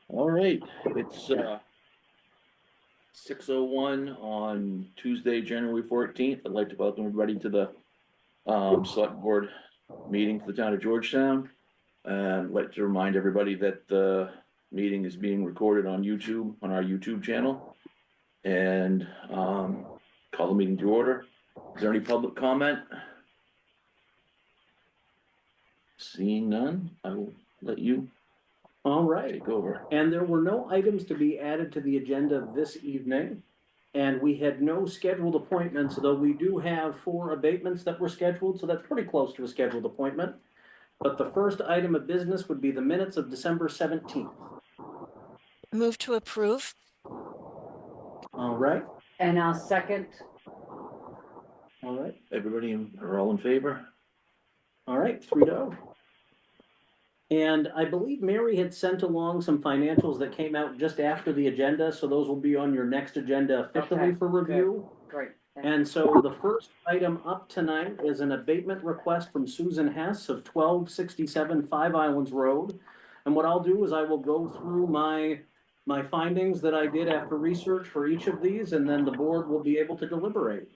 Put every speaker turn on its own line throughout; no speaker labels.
All right, it's 6:01 on Tuesday, January 14th. I'd like to welcome everybody to the select board meeting for the town of Georgetown. And I'd like to remind everybody that the meeting is being recorded on YouTube, on our YouTube channel. And call the meeting to order. Is there any public comment? Seeing none, I will let you
All right.
take over.
And there were no items to be added to the agenda this evening. And we had no scheduled appointments, though we do have 4 abatements that were scheduled, so that's pretty close to a scheduled appointment. But the first item of business would be the minutes of December 17th.
Move to approve.
All right,
And I'll second.
all right,
Everybody are all in favor?
all right, 3-0. And I believe Mary had sent along some financials that came out just after the agenda, so those will be on your next agenda officially
Okay,
for review.
Great.
And so the first item up tonight is an abatement request from Susan Hess of 1267 Five Islands Road. And what I'll do is I will go through my findings that I did after research for each of these, and then the board will be able to deliberate.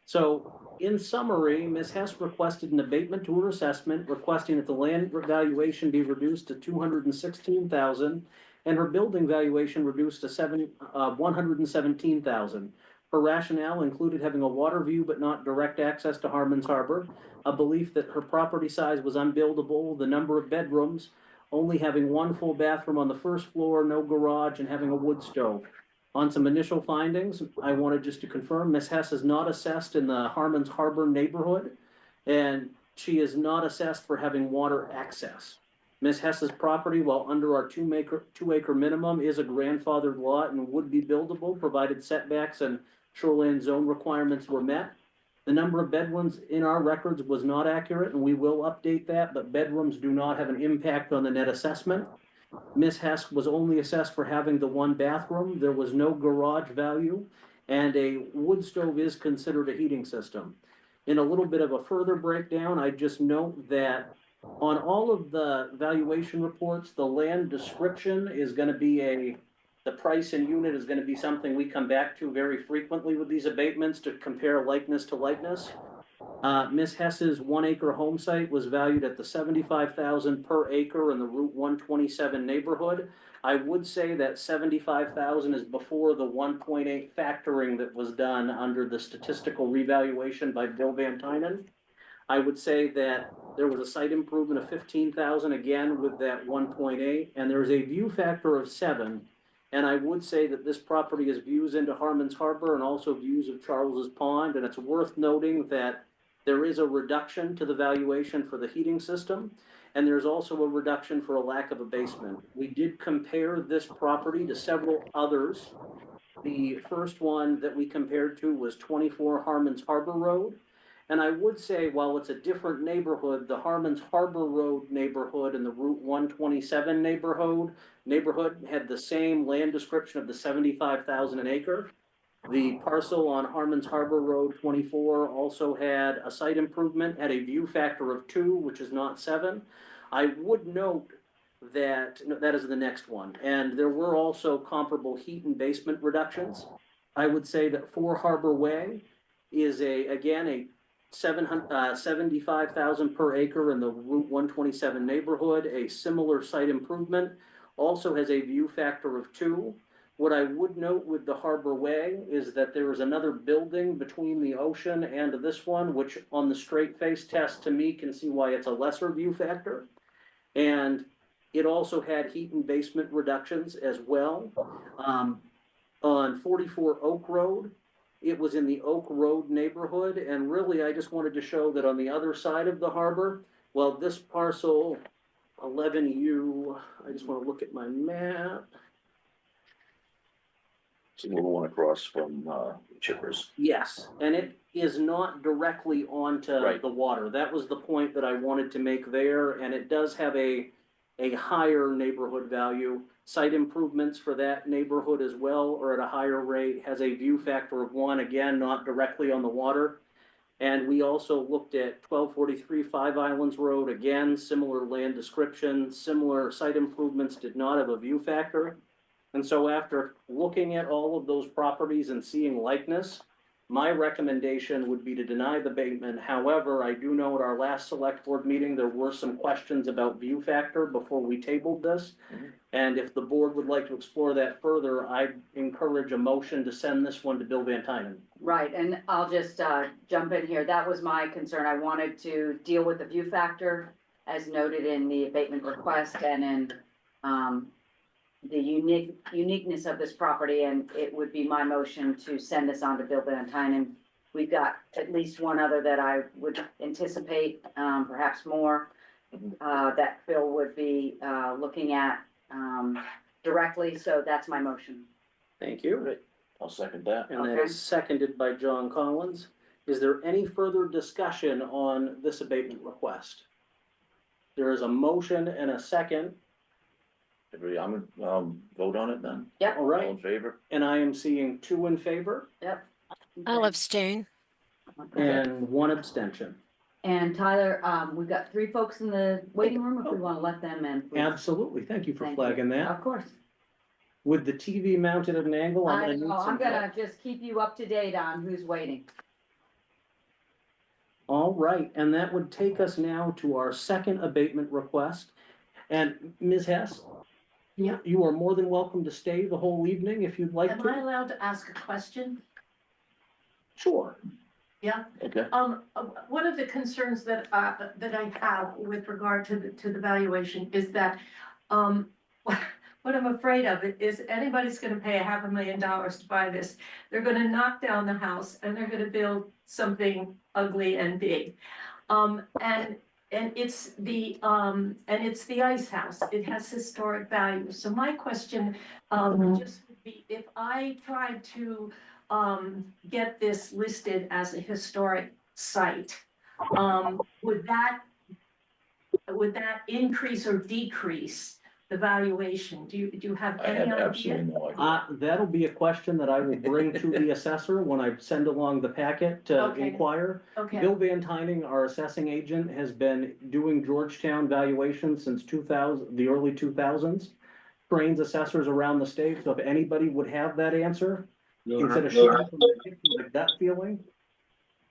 So in summary, Ms. Hess requested an abatement to her assessment, requesting that the land valuation be reduced to $216,000 and her building valuation reduced to $117,000. Her rationale included having a water view but not direct access to Harmons Harbor, a belief that her property size was unbuildable, the number of bedrooms, only having 1 full bathroom on the first floor, no garage, and having a wood stove. On some initial findings, I wanted just to confirm Ms. Hess is not assessed in the Harmons Harbor neighborhood, and she is not assessed for having water access. Ms. Hess's property, while under our 2-acre minimum, is a grandfathered lot and would be buildable, provided setbacks and shoreline zone requirements were met. The number of bedrooms in our records was not accurate, and we will update that, but bedrooms do not have an impact on the net assessment. Ms. Hess was only assessed for having the 1 bathroom. There was no garage value, and a wood stove is considered a heating system. In a little bit of a further breakdown, I just note that on all of the valuation reports, the land description is going to be the price in unit is going to be something we come back to very frequently with these abatements to compare likeness to likeness. Ms. Hess's 1-acre home site was valued at the $75,000 per acre in the Route 127 neighborhood. I would say that $75,000 is before the 1.8 factoring that was done under the statistical revaluation by Bill Van Tynen. I would say that there was a site improvement of $15,000 again with that 1.8, and there's a view factor of 7. And I would say that this property has views into Harmons Harbor and also views of Charles's Pond. And it's worth noting that there is a reduction to the valuation for the heating system, and there's also a reduction for a lack of a basement. We did compare this property to several others. The first one that we compared to was 24 Harmons Harbor Road. And I would say, while it's a different neighborhood, the Harmons Harbor Road neighborhood and the Route 127 neighborhood had the same land description of the 75,000 an acre. The parcel on Harmons Harbor Road 24 also had a site improvement, had a view factor of 2, which is not 7. I would note that that is the next one. And there were also comparable heat and basement reductions. I would say that 4 Harbor Way is again a 75,000 per acre in the Route 127 neighborhood. A similar site improvement also has a view factor of 2. What I would note with the Harbor Way is that there is another building between the ocean and this one, which on the straight face test to me can see why it's a lesser view factor. And it also had heat and basement reductions as well. On 44 Oak Road, it was in the Oak Road neighborhood. And really, I just wanted to show that on the other side of the harbor, well, this parcel 11U, I just want to look at my map.
It's a little one across from Chippers.
Yes, and it is not directly onto the water. That was the point that I wanted to make there, and it does have a higher neighborhood value. Site improvements for that neighborhood as well are at a higher rate, has a view factor of 1, again, not directly on the water. And we also looked at 1243 Five Islands Road, again, similar land description, similar site improvements, did not have a view factor. And so after looking at all of those properties and seeing likeness, my recommendation would be to deny the abatement. However, I do know at our last select board meeting, there were some questions about view factor before we tabled this.
Mhm.
And if the board would like to explore that further, I'd encourage a motion to send this one to Bill Van Tynen.
Right, and I'll just jump in here. That was my concern. I wanted to deal with the view factor as noted in the abatement request and in the uniqueness of this property, and it would be my motion to send this on to Bill Van Tynen. We've got at least one other that I would anticipate, perhaps more, that Bill would be looking at directly, so that's my motion.
Thank you.
I'll second that.
And that
Okay.
is seconded by John Collins. Is there any further discussion on this abatement request? There is a motion and a second.
Everybody, I'm gonna, vote on it then.
All
All
right,
in favor?
and I am seeing 2 in favor
Yep.
I'll abstain.
Okay.
and 1 abstention.
And Tyler, we've got 3 folks in the waiting room, if we wanna let them in. please.
Absolutely, thank you for
Thank
flagging that.
Of course.
With the TV mounted at an angle, I'm
I
gonna
know,
need
I'm
some.
gonna just keep you up to date on who's waiting.
All right, and that would take us now to our second abatement request. And Ms. Hess?
Yeah.
You are more than welcome to stay the whole evening if you'd like
Am I
to.
allowed to ask a question?
Sure.
Okay,
One of the concerns that I have with regard to the valuation is that, what I'm afraid of is anybody's gonna pay $500,000 to buy this. They're gonna knock down the house and they're gonna build something ugly and big. And it's the ice house. It has historic value. So my question, just would be, if I tried to, get this listed as a historic site, would that increase or decrease the valuation? Do you have
I
any
have
idea?
absolutely no idea.
That'll be a question that I will bring to the assessor when I send along the packet to
Okay.
inquire.
Okay,
Bill Van Tyning, our assessing agent, has been doing Georgetown valuations since 2000, the early 2000s. Trains assessors around the state, so if anybody would have that answer, instead of shooting from the gut feeling.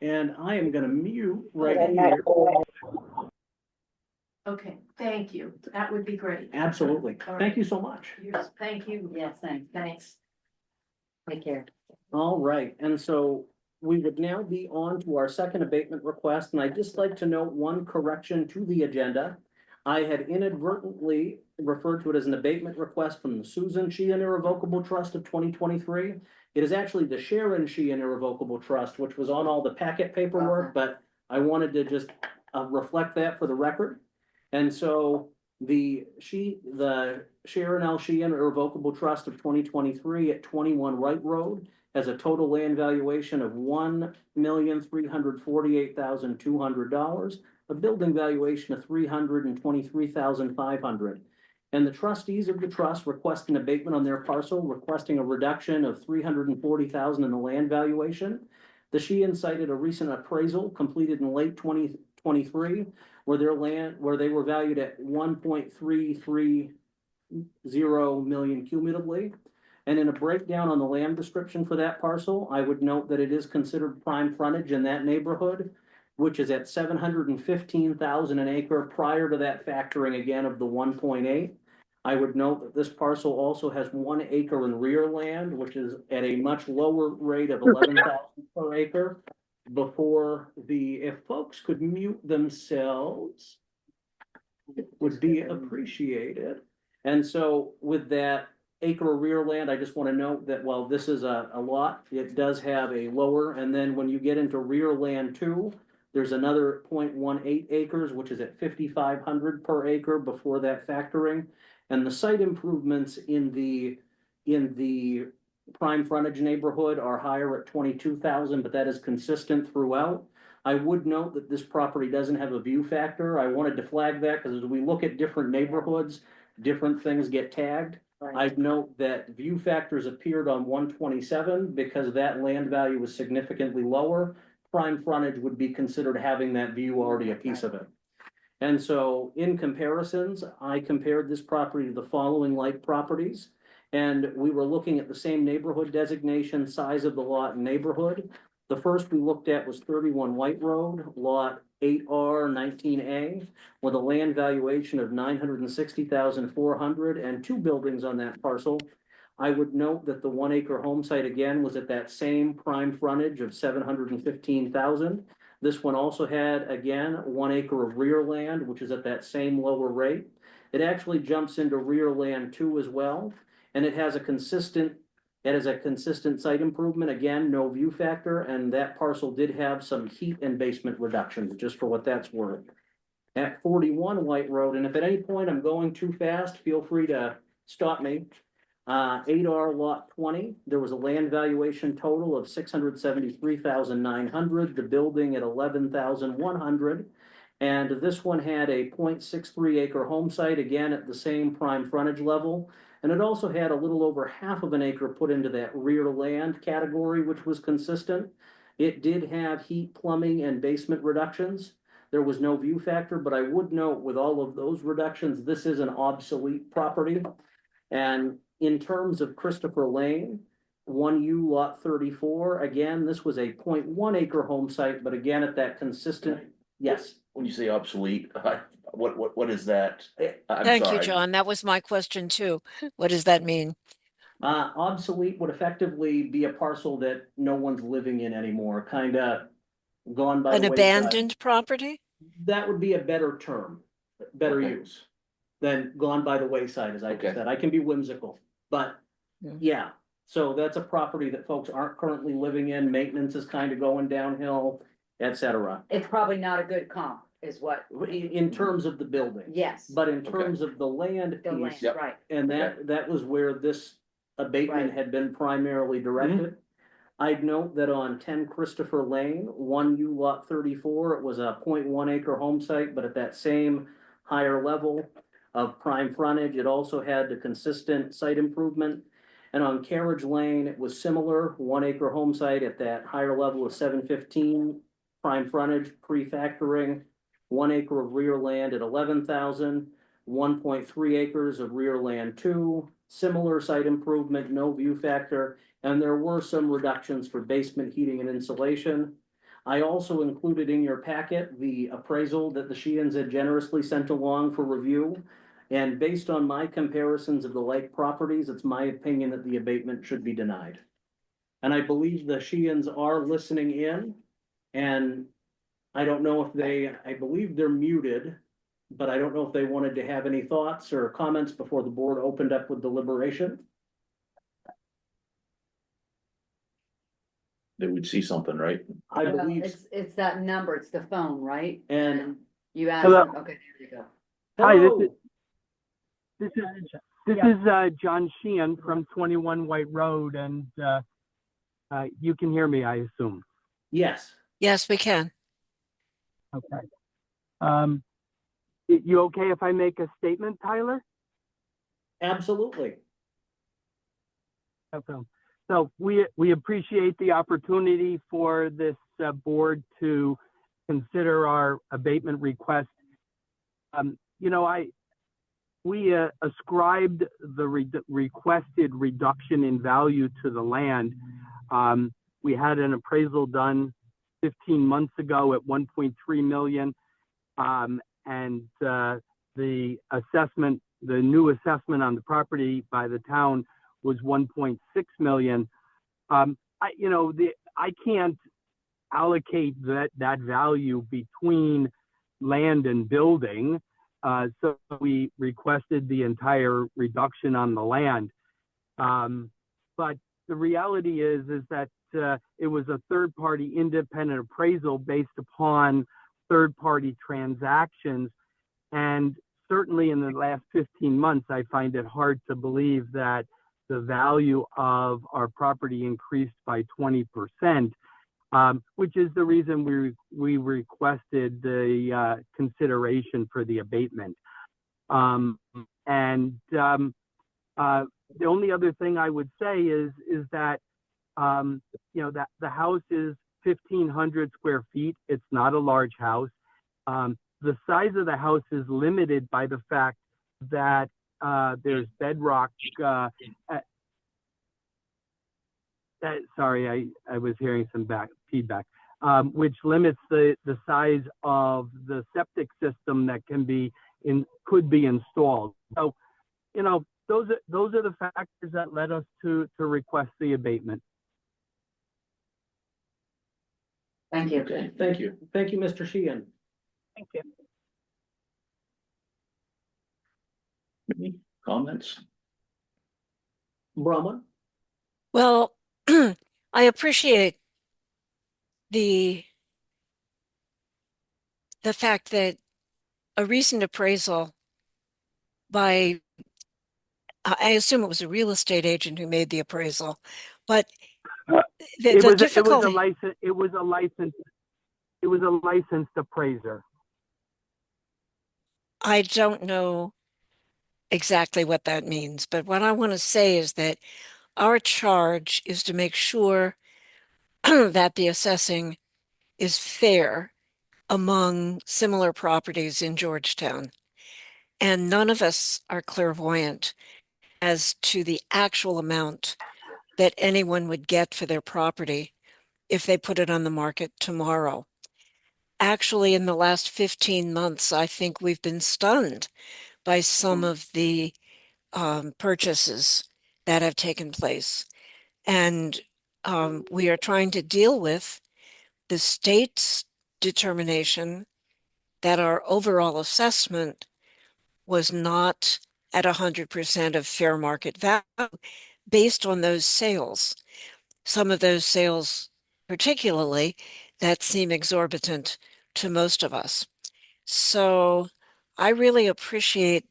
And I am gonna mute right here.
okay, thank you. That would be great.
Absolutely. Thank you so much.
Yes, thank you.
Yes, thanks.
Thanks.
Take care.
All right, and so we would now be on to our second abatement request, and I'd just like to note one correction to the agenda. I had inadvertently referred to it as an abatement request from the Susan Sheehan Irrevocable Trust of 2023. It is actually the Sharon Sheehan Irrevocable Trust, which was on all the packet paperwork,
Okay.
but I wanted to just reflect that for the record. And so the Sharon L. Sheehan Irrevocable Trust of 2023 at 21 Wright Road has a total land valuation of $1,348,200, a building valuation of $323,500. And the trustees of the trust request an abatement on their parcel, requesting a reduction of $340,000 in the land valuation. The Sheehan cited a recent appraisal completed in late 2023, where they were valued at 1.330 million cumulatively. And in a breakdown on the land description for that parcel, I would note that it is considered prime frontage in that neighborhood, which is at 715,000 an acre prior to that factoring again of the 1.8. I would note that this parcel also has 1 acre in rear land, which is at a much lower rate of 11,000 per acre. If folks could mute themselves, it would be appreciated. And so with that acre of rear land, I just want to note that while this is a lot, it does have a lower, and then when you get into rear land 2, there's another 0.18 acres, which is at 5,500 per acre before that factoring. And the site improvements in the prime frontage neighborhood are higher at 22,000, but that is consistent throughout. I would note that this property doesn't have a view factor. I wanted to flag that because as we look at different neighborhoods, different things get tagged. I'd note that view factors appeared on 127 because that land value was significantly lower. prime frontage would be considered having that view already a piece of it. And so in comparisons, I compared this property to the following like properties. And we were looking at the same neighborhood designation, size of the lot and neighborhood. The first we looked at was 31 White Road, lot 8R 19A, with a land valuation of 960,400 and two buildings on that parcel. I would note that the 1 acre home site again was at that same prime frontage of 715,000. This one also had, again, 1 acre of rear land, which is at that same lower rate. It actually jumps into rear land too as well, and it has a consistent site improvement, again, no view factor, and that parcel did have some heat and basement reductions, just for what that's worth. At 41 White Road, and if at any point I'm going too fast, feel free to stop me. 8R lot 20, there was a land valuation total of 673,900, the building at 11,100. And this one had a 0.63 acre home site, again at the same prime frontage level. And it also had a little over half of an acre put into that rear land category, which was consistent. It did have heat, plumbing, and basement reductions. There was no view factor, but I would note with all of those reductions, this is an obsolete property. And in terms of Christopher Lane, 1U lot 34, again, this was a 0.1 acre home site, but again, at that consistent, yes.
When you say obsolete, what is that? I'm
Thank you,
sorry.
John. That was my question too. What does that mean?
Obsolete would effectively be a parcel that no one's living in anymore, kind of gone by
An
the wayside.
abandoned property?
That would be a better term, better
Okay.
use than gone by the wayside, as I
Okay.
just said. I can be whimsical, but
Yeah.
yeah. So that's a property that folks aren't currently living in. Maintenance is kind of going downhill, et cetera.
It's probably not a good comp, is what,
In terms of the building.
yes,
But in terms of the land
the land,
piece,
Yep.
right.
and that was where this abatement
Right.
had been primarily directed. I'd note that on 10 Christopher Lane, 1U lot 34, it was a 0.1 acre home site, but at that same higher level of prime frontage, it also had the consistent site improvement. And on Carriage Lane, it was similar, 1 acre home site at that higher level of 715 prime frontage, pre-factoring, 1 acre of rear land at 11,000, 1.3 acres of rear land two, similar site improvement, no view factor, and there were some reductions for basement heating and insulation. I also included in your packet the appraisal that the Sheehan's had generously sent along for review. And based on my comparisons of the like properties, it's my opinion that the abatement should be denied. And I believe the Sheehan's are listening in, and I don't know if I believe they're muted, but I don't know if they wanted to have any thoughts or comments before the board opened up with deliberation.
They would see something, right?
I
Well,
believe,
it's that number, it's the phone, right?
and
You asked,
Hello.
okay, there you go.
Hi,
hello,
this is John Sheehan from 21 White Road, and you can hear me, I assume.
yes,
Yes, we can.
Okay. You okay if I make a statement, Tyler?
absolutely.
Okay. So we appreciate the opportunity for this board to consider our abatement request. We ascribed the requested reduction in value to the land. We had an appraisal done 15 months ago at 1.3 million. And the assessment, the new assessment on the property by the town was 1.6 million. I can't allocate that value between land and building. So we requested the entire reduction on the land. But the reality is that it was a third-party independent appraisal based upon third-party transactions. And certainly in the last 15 months, I find it hard to believe that the value of our property increased by 20%, which is the reason we requested the consideration for the abatement. The only other thing I would say is that that the house is 1,500 square feet. It's not a large house. The size of the house is limited by the fact that there's bedrock. Sorry, I was hearing some feedback, which limits the size of the septic system that could be installed. So, you know, those are the factors that led us to request the abatement.
Thank you.
Okay, thank you.
Thank you, Mr. Sheehan.
Thank you.
Any comments?
Brahma?
Well, I appreciate the fact that a recent appraisal by, I assume it was a real estate agent who made the appraisal, but
It was
difficulty.
a licensed appraiser.
I don't know exactly what that means, but what I want to say is that our charge is to make sure that the assessing is fair among similar properties in Georgetown. And none of us are clairvoyant as to the actual amount that anyone would get for their property if they put it on the market tomorrow. Actually, in the last 15 months, I think we've been stunned by some of the purchases that have taken place. And we are trying to deal with the state's determination that our overall assessment was not at 100% of fair market value based on those sales. Some of those sales, particularly, that seem exorbitant to most of us. So I really appreciate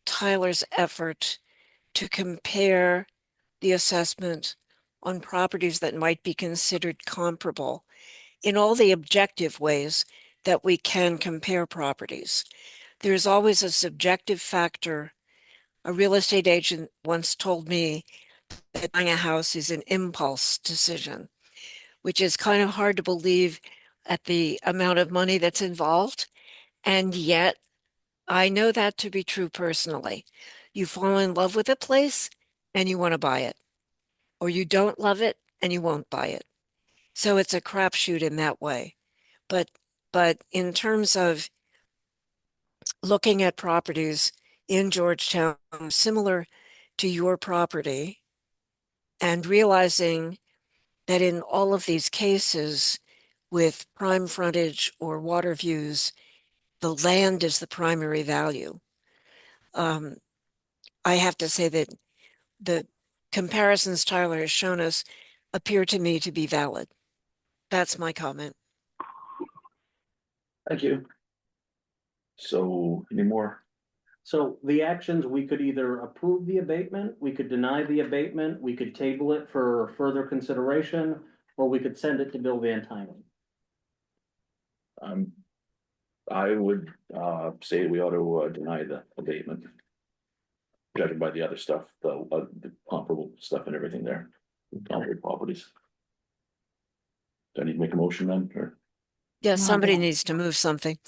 Tyler's effort to compare the assessment on properties that might be considered comparable in all the objective ways that we can compare properties. There's always a subjective factor. A real estate agent once told me that buying a house is an impulse decision, which is kind of hard to believe at the amount of money that's involved. And yet, I know that to be true personally. You fall in love with a place and you want to buy it, or you don't love it and you won't buy it. So it's a crapshoot in that way. But in terms of looking at properties in Georgetown similar to your property and realizing that in all of these cases with prime frontage or water views, the land is the primary value. I have to say that the comparisons Tyler has shown us appear to me to be valid. That's my comment.
Thank you. So, any more?
So the actions, we could either approve the abatement, we could deny the abatement, we could table it for further consideration, or we could send it to Bill Van Tynen.
I would, say we ought to, deny the abatement. Judging by the other stuff, the comparable stuff and everything there, comparable properties. Do I need to make a motion then, or?
Yeah,
No,
somebody
yeah.
needs to move something.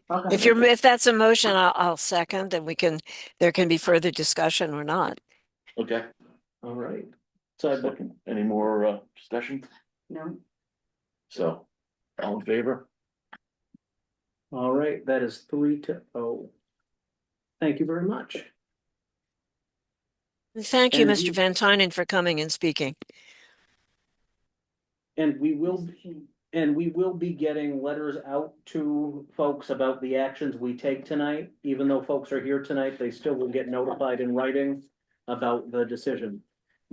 Okay.
If that's a motion, I'll second, and there can be further discussion or not.
Okay,
All right. So, but
second, any more, discussion?
No,
So, all in favor?
all right, that is 3-0. Thank you very much.
Thank you,
And
Mr. Van Tynen, for coming and speaking.
And we will be getting letters out to folks about the actions we take tonight. Even though folks are here tonight, they still will get notified in writing about the decision.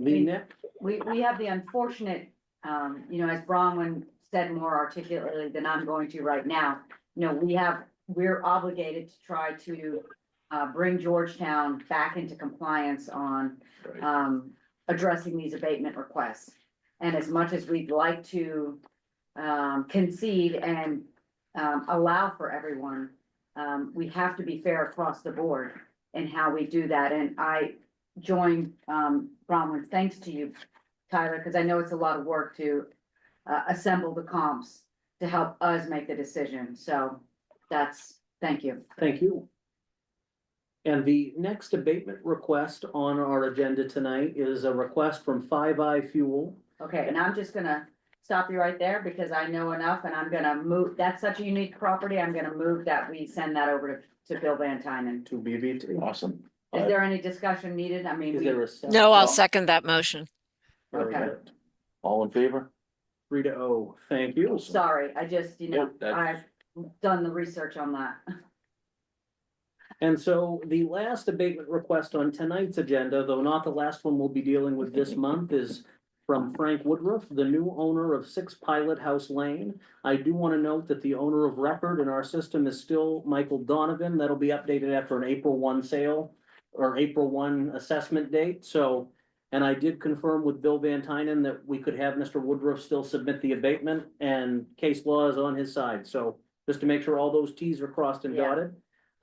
The next,
we have the unfortunate, as Bronwyn said more articulately than I'm going to right now. We're obligated to try to bring Georgetown back into compliance on
Right.
Addressing these abatement requests. And as much as we'd like to concede and allow for everyone, we have to be fair across the board in how we do that. And I join Bronwyn's thanks to you, Tyler, because I know it's a lot of work to assemble the comps to help us make the decision. So thank you.
Thank you. And the next abatement request on our agenda tonight is a request from Five Eye Fuel.
Okay, and I'm just gonna stop you right there because I know enough and I'm gonna move, that's such a unique property, I'm gonna move that we send that over to Bill Van Tynen.
To BBT.
Awesome.
Is there any discussion needed? I mean,
Is
we,
there a second?
No, I'll
Well-
second that motion.
Very
Okay.
good.
All in favor?
3-0. Thank you.
sorry, I just, you know,
Nope, that's-
I've done the research on that.
And so the last abatement request on tonight's agenda, though not the last one we'll be dealing with this month, is from Frank Woodruff, the new owner of 6 Pilot House Lane. I do want to note that the owner of record in our system is still Michael Donovan. That'll be updated after an April 1 sale or April 1 assessment date. So, and I did confirm with Bill Van Tynen that we could have Mr. Woodruff still submit the abatement, and case law is on his side. So just to make sure all those Ts are crossed and
Yeah.
dotted.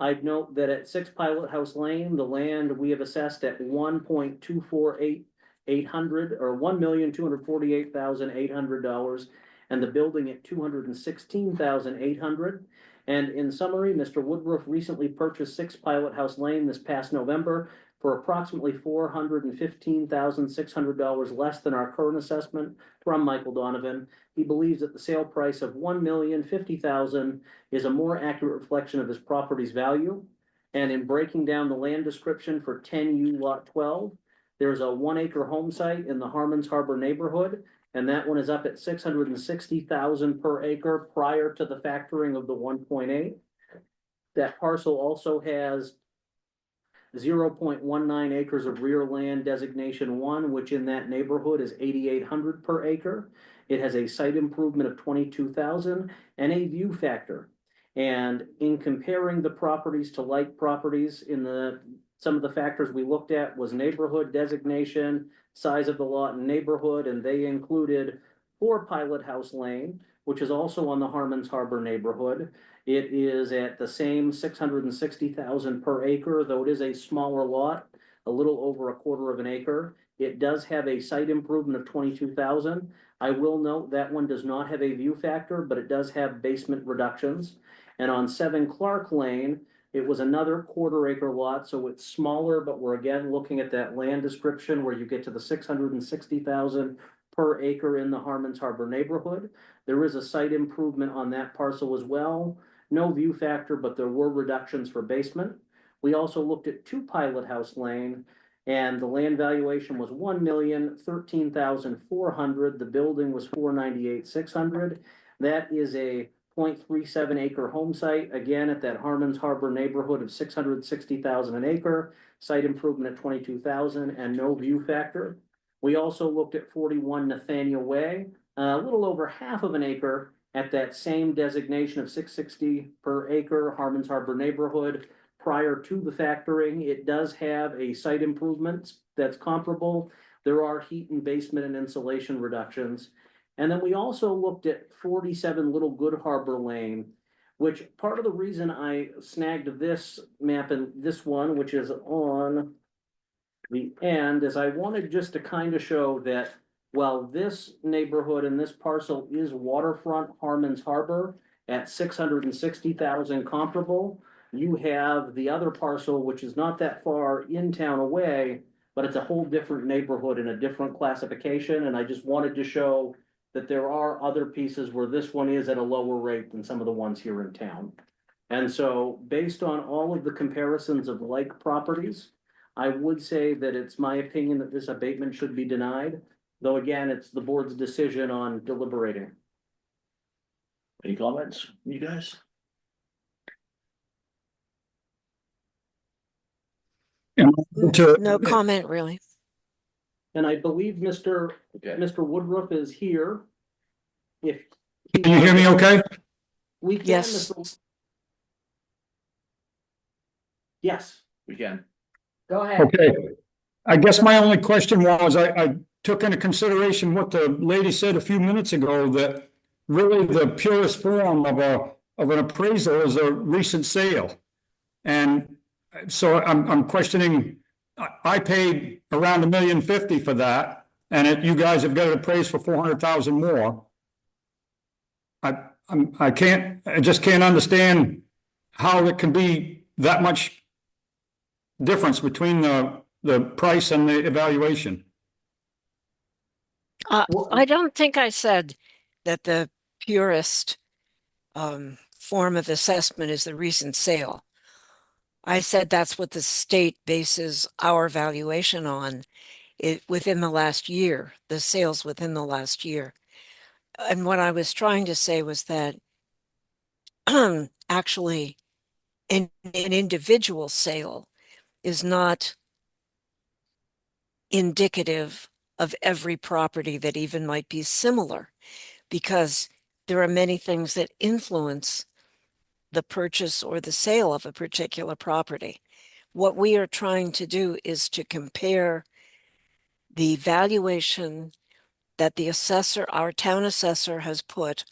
I'd note that at 6 Pilot House Lane, the land we have assessed at 1,248,800 or $1,248,800, and the building at $216,800. And in summary, Mr. Woodruff recently purchased 6 Pilot House Lane this past November for approximately $415,600 less than our current assessment from Michael Donovan. He believes that the sale price of $1,050,000 is a more accurate reflection of his property's value. And in breaking down the land description for 10U Lot 12, there's a 1-acre home site in the Harmons Harbor neighborhood, and that one is up at $660,000 per acre prior to the factoring of the 1.8. That parcel also has 0.19 acres of rear land designation 1, which in that neighborhood is 8,800 per acre. It has a site improvement of 22,000 and a view factor. And in comparing the properties to like properties some of the factors we looked at was neighborhood designation, size of the lot and neighborhood, and they included 4 Pilot House Lane, which is also on the Harmons Harbor neighborhood. It is at the same 660,000 per acre, though it is a smaller lot, a little over a quarter of an acre. It does have a site improvement of 22,000. I will note that one does not have a view factor, but it does have basement reductions. And on 7 Clark Lane, it was another quarter-acre lot, so it's smaller, but we're again looking at that land description where you get to the 660,000 per acre in the Harmons Harbor neighborhood. There is a site improvement on that parcel as well. No view factor, but there were reductions for basement. We also looked at 2 Pilot House Lane, and the land valuation was $1,013,400. The building was $498,600. That is a 0.37 acre home site, again at that Harmons Harbor neighborhood of 660,000 an acre, site improvement at 22,000 and no view factor. We also looked at 41 Nathaniel Way, a little over half of an acre at that same designation of 660 per acre, Harmons Harbor neighborhood. Prior to the factoring, it does have a site improvement that's comparable. There are heat and basement and insulation reductions. And then we also looked at 47 Little Good Harbor Lane, which part of the reason I snagged this map and this one, which is on the end, is I wanted just to kind of show that while this neighborhood and this parcel is waterfront Harmons Harbor at 660,000 comparable, you have the other parcel, which is not that far in town away, but it's a whole different neighborhood and a different classification. And I just wanted to show that there are other pieces where this one is at a lower rate than some of the ones here in town. And so based on all of the comparisons of like properties, I would say that it's my opinion that this abatement should be denied. Though again, it's the board's decision on deliberating.
Any comments, you guys?
No comment, really.
And I believe Mr.
Okay,
Woodruff is here. If.
Can you hear me okay?
We can.
Yes.
Yes.
we can.
Go ahead.
Okay. I guess my only question was, I took into consideration what the lady said a few minutes ago, that really the purest form of an appraisal is a recent sale. And so I'm questioning, I paid around $1,050,000 for that, and you guys have got it appraised for $400,000 more. I just can't understand how it can be that much difference between the price and the evaluation.
I don't think I said that the purest form of assessment is the recent sale. I said that's what the state bases our valuation on, within the last year, the sales within the last year. And what I was trying to say was that actually an individual sale is not indicative of every property that even might be similar, because there are many things that influence the purchase or the sale of a particular property. What we are trying to do is to compare the valuation that the assessor, our town assessor, has put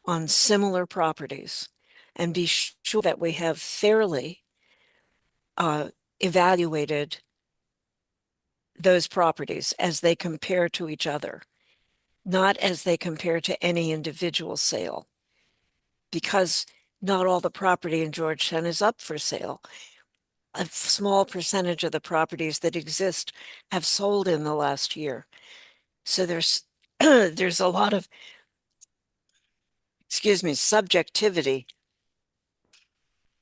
on similar properties and be sure that we have fairly evaluated those properties as they compare to each other, not as they compare to any individual sale, because not all the property in Georgetown is up for sale. A small percentage of the properties that exist have sold in the last year. So there's there's a lot of, subjectivity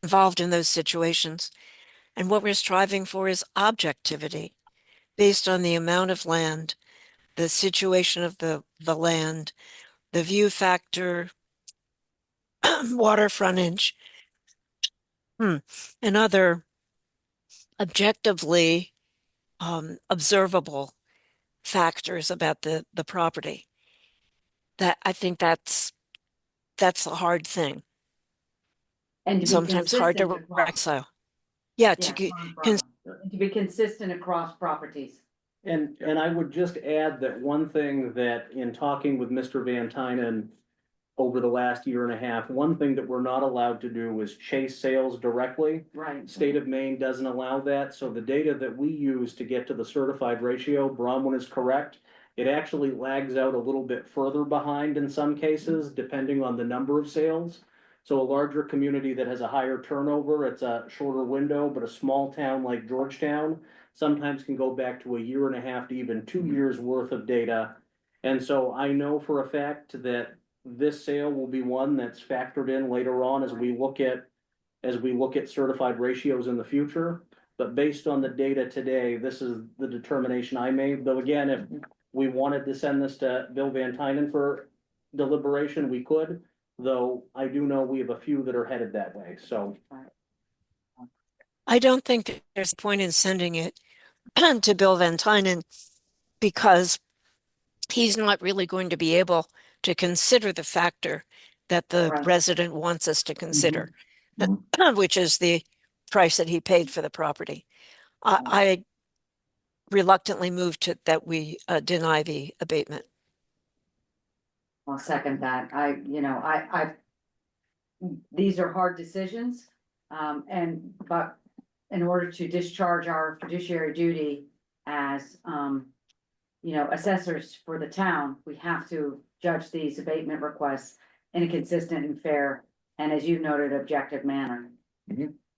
involved in those situations. And what we're striving for is objectivity based on the amount of land, the situation of the land, the view factor, water frontage, and other objectively observable factors about the property. That I think that's a hard thing.
And to be
Sometimes hard to
consistent across-
reconcile. Yeah,
To be consistent across properties.
And I would just add that one thing that in talking with Mr. Van Tynen over the last year and a half, one thing that we're not allowed to do is chase sales directly.
Right.
State of Maine doesn't allow that, so the data that we use to get to the certified ratio, Bronwyn is correct. It actually lags out a little bit further behind in some cases, depending on the number of sales. So a larger community that has a higher turnover, it's a shorter window, but a small town like Georgetown sometimes can go back to a year and a half to even 2 years worth of data. And so I know for a fact that this sale will be one that's factored in later on as we look at certified ratios in the future. But based on the data today, this is the determination I made. Though again, if we wanted to send this to Bill Van Tynen for deliberation, we could. Though I do know we have a few that are headed that way, so.
I don't think there's a point in sending it to Bill Van Tynen, because he's not really going to be able to consider the factor that the
Right.
resident wants us to consider,
Mhm.
which is the price that he paid for the property. I reluctantly moved to that we deny the abatement.
I'll second that. These are hard decisions. But in order to discharge our fiduciary duty as, assessors for the town, we have to judge these abatement requests in a consistent and fair, and as you noted, objective manner.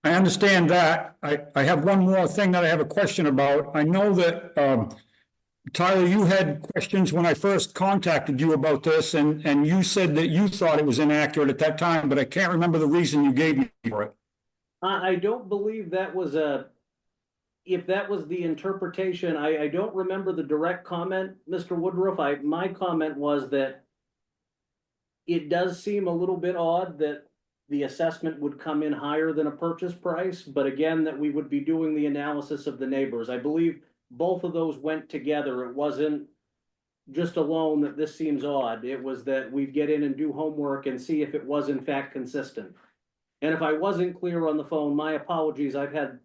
I understand that. I have one more thing that I have a question about. I know that, Tyler, you had questions when I first contacted you about this, and you said that you thought it was inaccurate at that time, but I can't remember the reason you gave me for it.
I don't believe that was if that was the interpretation, I don't remember the direct comment, Mr. Woodruff. My comment was that it does seem a little bit odd that the assessment would come in higher than a purchase price, but again, that we would be doing the analysis of the neighbors. I believe both of those went together. It wasn't just alone that this seems odd. It was that we'd get in and do homework and see if it was in fact consistent. And if I wasn't clear on the phone, my apologies. I've had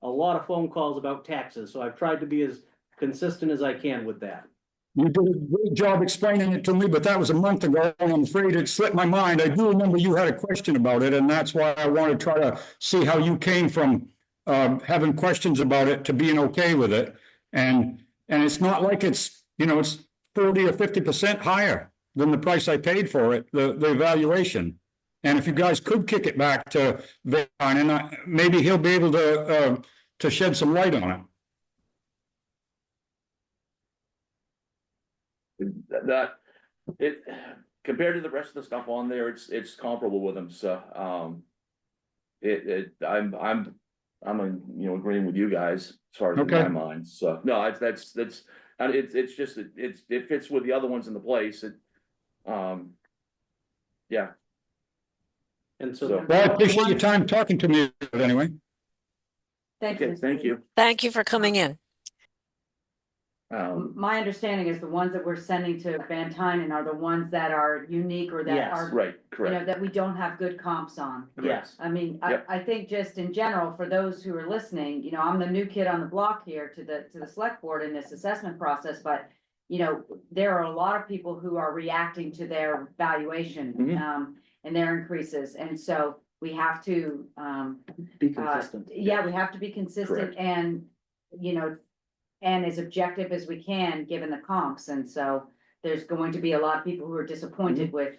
a lot of phone calls about taxes, so I've tried to be as consistent as I can with that.
You did a great job explaining it to me, but that was a month ago, and I'm afraid it slipped my mind. I do remember you had a question about it, and that's why I want to try to see how you came from having questions about it to being okay with it. And it's not like it's 40 or 50% higher. than the price I paid for it, the evaluation. And if you guys could kick it back to Van, and maybe he'll be able to shed some light on it.
That, it, compared to the rest of the stuff on there, it's comparable with them, so, I'm agreeing with you guys as far as in my
Okay.
mind, so, no, it's just, it fits with the other ones in the place, yeah.
And so.
So-
Well, I appreciate your time talking to me anyway.
Thank you.
Okay, thank you.
Thank you for coming in.
My understanding is the ones that we're sending to Van Tynen are the ones that are unique or that
Yes.
are,
Right,
you know,
correct.
that we don't have good comps on.
Yes,
I mean,
Yep.
I think just in general, for those who are listening, you know, I'm the new kid on the block here to the select board in this assessment process, but you know, there are a lot of people who are reacting to their valuation,
Mhm.
and their increases, and so we have to,
be consistent.
yeah, we have to be consistent
Correct.
and, you know, and as objective as we can, given the comps, and so there's going to be a lot of people who are disappointed with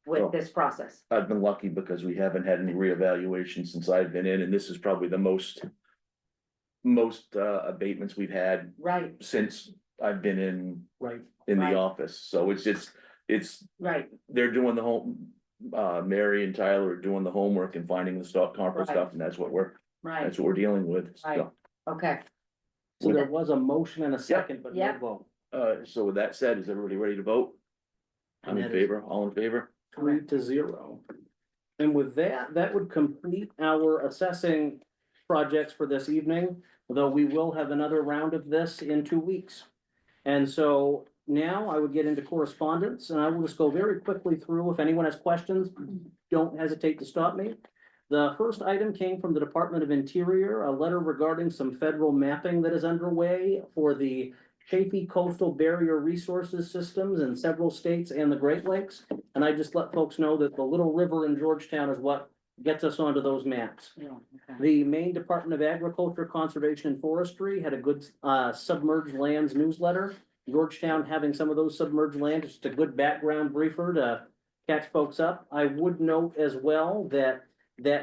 Well,
this process.
I've been lucky because we haven't had any reevaluation since I've been in, and this is probably the most abatements we've had
Right,
since I've been in
Right.
the
Right.
office, so it's,
right,
they're doing the home. Mary and Tyler are doing the homework and finding the stock comp
Right.
stuff, and that's what we're
right,
dealing with,
Right.
so.
okay.
So there was a motion and a second, but no
Yep.
vote.
So with that said, is everybody ready to vote? I'm in
And that is-
favor, all in favor?
3-0. And with that, that would complete our assessing projects for this evening, though we will have another round of this in 2 weeks. And so now I would get into correspondence, and I will just go very quickly through. If anyone has questions, don't hesitate to stop me. The first item came from the Department of Interior, a letter regarding some federal mapping that is underway for the Chaffey Coastal Barrier Resources Systems in several states and the Great Lakes. And I just let folks know that the Little River in Georgetown is what gets us onto those maps.
Yeah, okay.
The Maine Department of Agriculture, Conservation and Forestry had a good submerged lands newsletter. Georgetown having some of those submerged lands, just a good background briefer to catch folks up. I would note as well that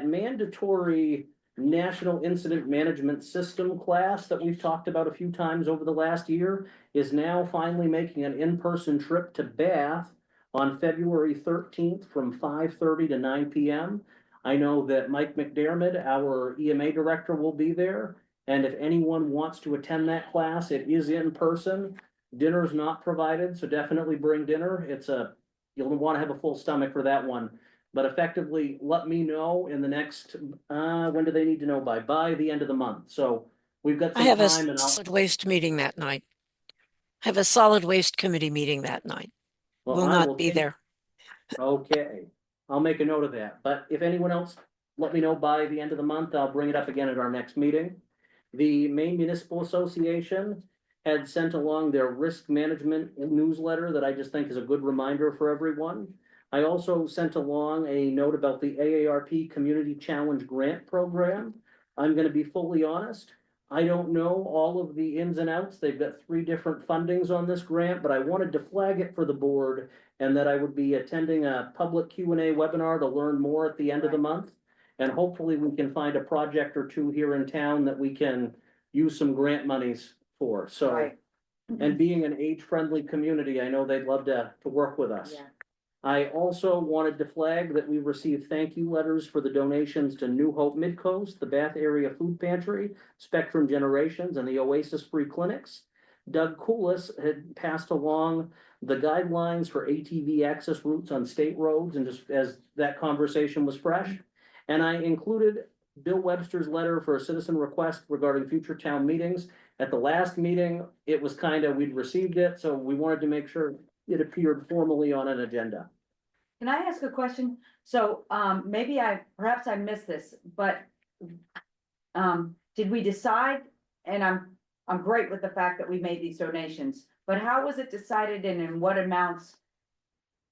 mandatory National Incident Management System class that we've talked about a few times over the last year is now finally making an in-person trip to Bath on February 13th from 5:30 to 9 p.m. I know that Mike McDermott, our EMA director, will be there. And if anyone wants to attend that class, it is in person. Dinner's not provided, so definitely bring dinner. You'll want to have a full stomach for that one. But effectively, let me know in the next, when do they need to know by? By the end of the month. So we've got
I
some
have a
time and
solid waste meeting that night. I have a solid waste committee meeting that night.
well,
Will
I
not
will
be
take-
there.
Okay, I'll make a note of that, but if anyone else, let me know by the end of the month, I'll bring it up again at our next meeting. The Maine Municipal Association had sent along their risk management newsletter that I just think is a good reminder for everyone. I also sent along a note about the AARP Community Challenge Grant Program. I'm gonna be fully honest, I don't know all of the ins and outs. They've got 3 different fundings on this grant, but I wanted to flag it for the board and that I would be attending a public Q&A webinar to learn more at the end of the month. And hopefully we can find a project or 2 here in town that we can use some grant monies for, so.
Right.
And being an age-friendly community, I know they'd love to work with us.
Yeah.
I also wanted to flag that we received thank you letters for the donations to New Hope Midcoast, the Bath Area Food Pantry, Spectrum Generations, and the Oasis Free Clinics. Doug Coolis had passed along the guidelines for ATV access routes on state roads, and just as that conversation was fresh. And I included Bill Webster's letter for a citizen request regarding future town meetings. At the last meeting, it was we'd received it, so we wanted to make sure it appeared formally on an agenda.
Can I ask a question? So, perhaps I missed this, but, did we decide, and I'm great with the fact that we made these donations, but how was it decided and in what amounts?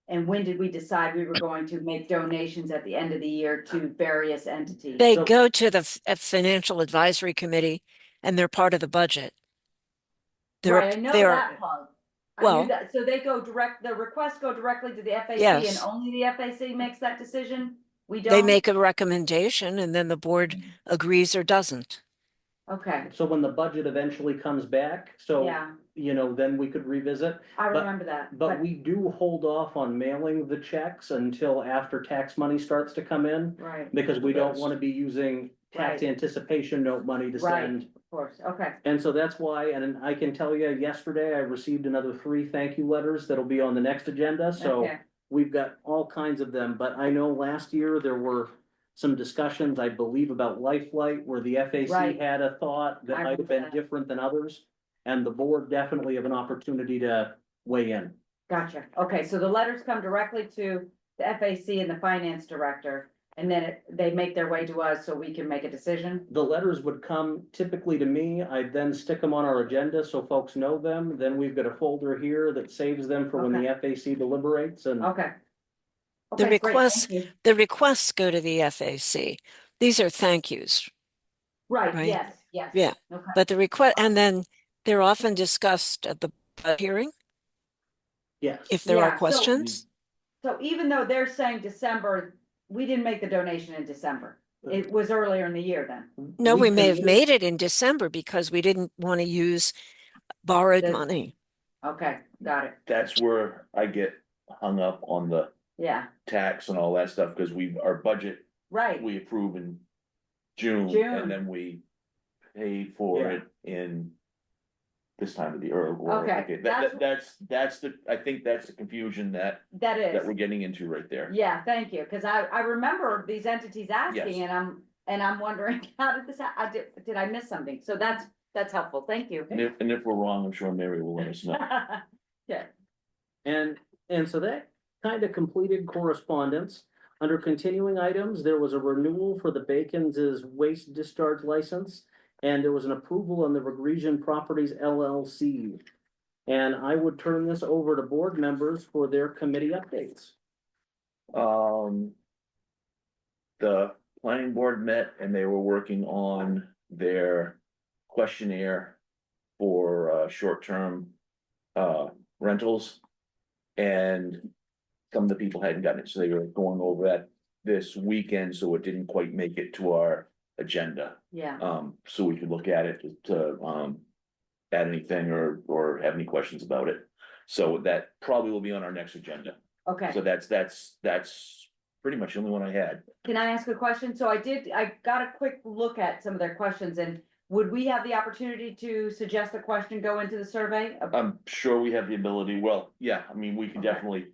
And when did we decide we were going to make donations at the end of the year to various entities?
They
So-
go to the Financial Advisory Committee and they're part of the budget.
Right, I know
they're-
that part, I knew
Well,
that, so they go direct, the requests go directly to the FAC and
Yes.
only the FAC makes that decision? We
they
don't?
make a recommendation and then the board agrees or doesn't.
Okay,
So when the budget eventually comes back, so,
yeah,
then we could revisit.
I
But-
remember that,
But we do hold off on mailing the checks until after tax money starts to come in,
right,
because we don't
Yes.
wanna be using tax
Right.
anticipation note money to
Right.
send.
of course, okay,
And so that's why, and I can tell you, yesterday I received another 3 thank you letters that'll be on the next agenda, so
okay,
we've got all kinds of them, but I know last year there were some discussions, I believe, about Lifelight, where the FAC
Right.
had a thought that
I
might have
remember
been
that.
different than others. And the board definitely have an opportunity to weigh in.
gotcha. Okay, so the letters come directly to the FAC and the finance director, and then they make their way to us so we can make a decision?
The letters would come typically to me, I then stick them on our agenda so folks know them, then we've got a folder here that saves them for when the FAC deliberates and.
Okay.
The
Okay, great,
requests-
thank you.
The requests go to the FAC. These are thank yous,
Right,
right?
yes, yes.
Yeah.
Okay,
but the request, and then they're often discussed at the hearing
Yes.
if there are
Yeah, so-
questions.
so even though they're saying December, we didn't make the donation in December. It was earlier in the year then.
No, we may have
committed-
made it in December because we didn't want to use borrowed
The-
money.
Okay, got it.
That's where I get hung up on the
Yeah,
tax and all that stuff, because our budget,
right,
we approve in June,
June.
and then we pay for
Yeah.
it in this time of the year. Or-
Okay,
That's the, I think that's the confusion that
that
we're
is.
getting into right there.
Yeah, thank you, because I remember these entities asking
Yes.
and I'm wondering, how did this, did I miss something? So that's helpful, thank you.
And if we're wrong, I'm sure Mary will let us know.
Yeah,
And so that kind of completed correspondence. Under continuing items, there was a renewal for the Bacon's waste discharge license. And there was an approval on the Regresian Properties LLC. And I would turn this over to board members for their committee updates.
The planning board met and they were working on their questionnaire for short-term rentals. And some of the people hadn't gotten it, so they were going over that this weekend, so it didn't quite make it to our agenda.
yeah,
So we could look at it to add anything or have any questions about it. So that probably will be on our next agenda.
okay.
So that's pretty much the only one I had.
Can I ask a question? So I got a quick look at some of their questions, and would we have the opportunity to suggest a question go into the survey?
I'm sure we have the ability, well, yeah, I mean, we can
Okay.
definitely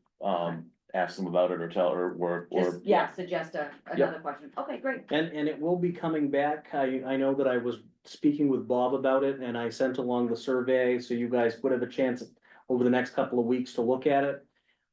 ask them about it or tell or
Just, yeah, suggest another question. Okay, great.
And it will be coming back. I know that I was speaking with Bob about it and I sent along the survey, so you guys would have a chance over the next couple of weeks to look at it.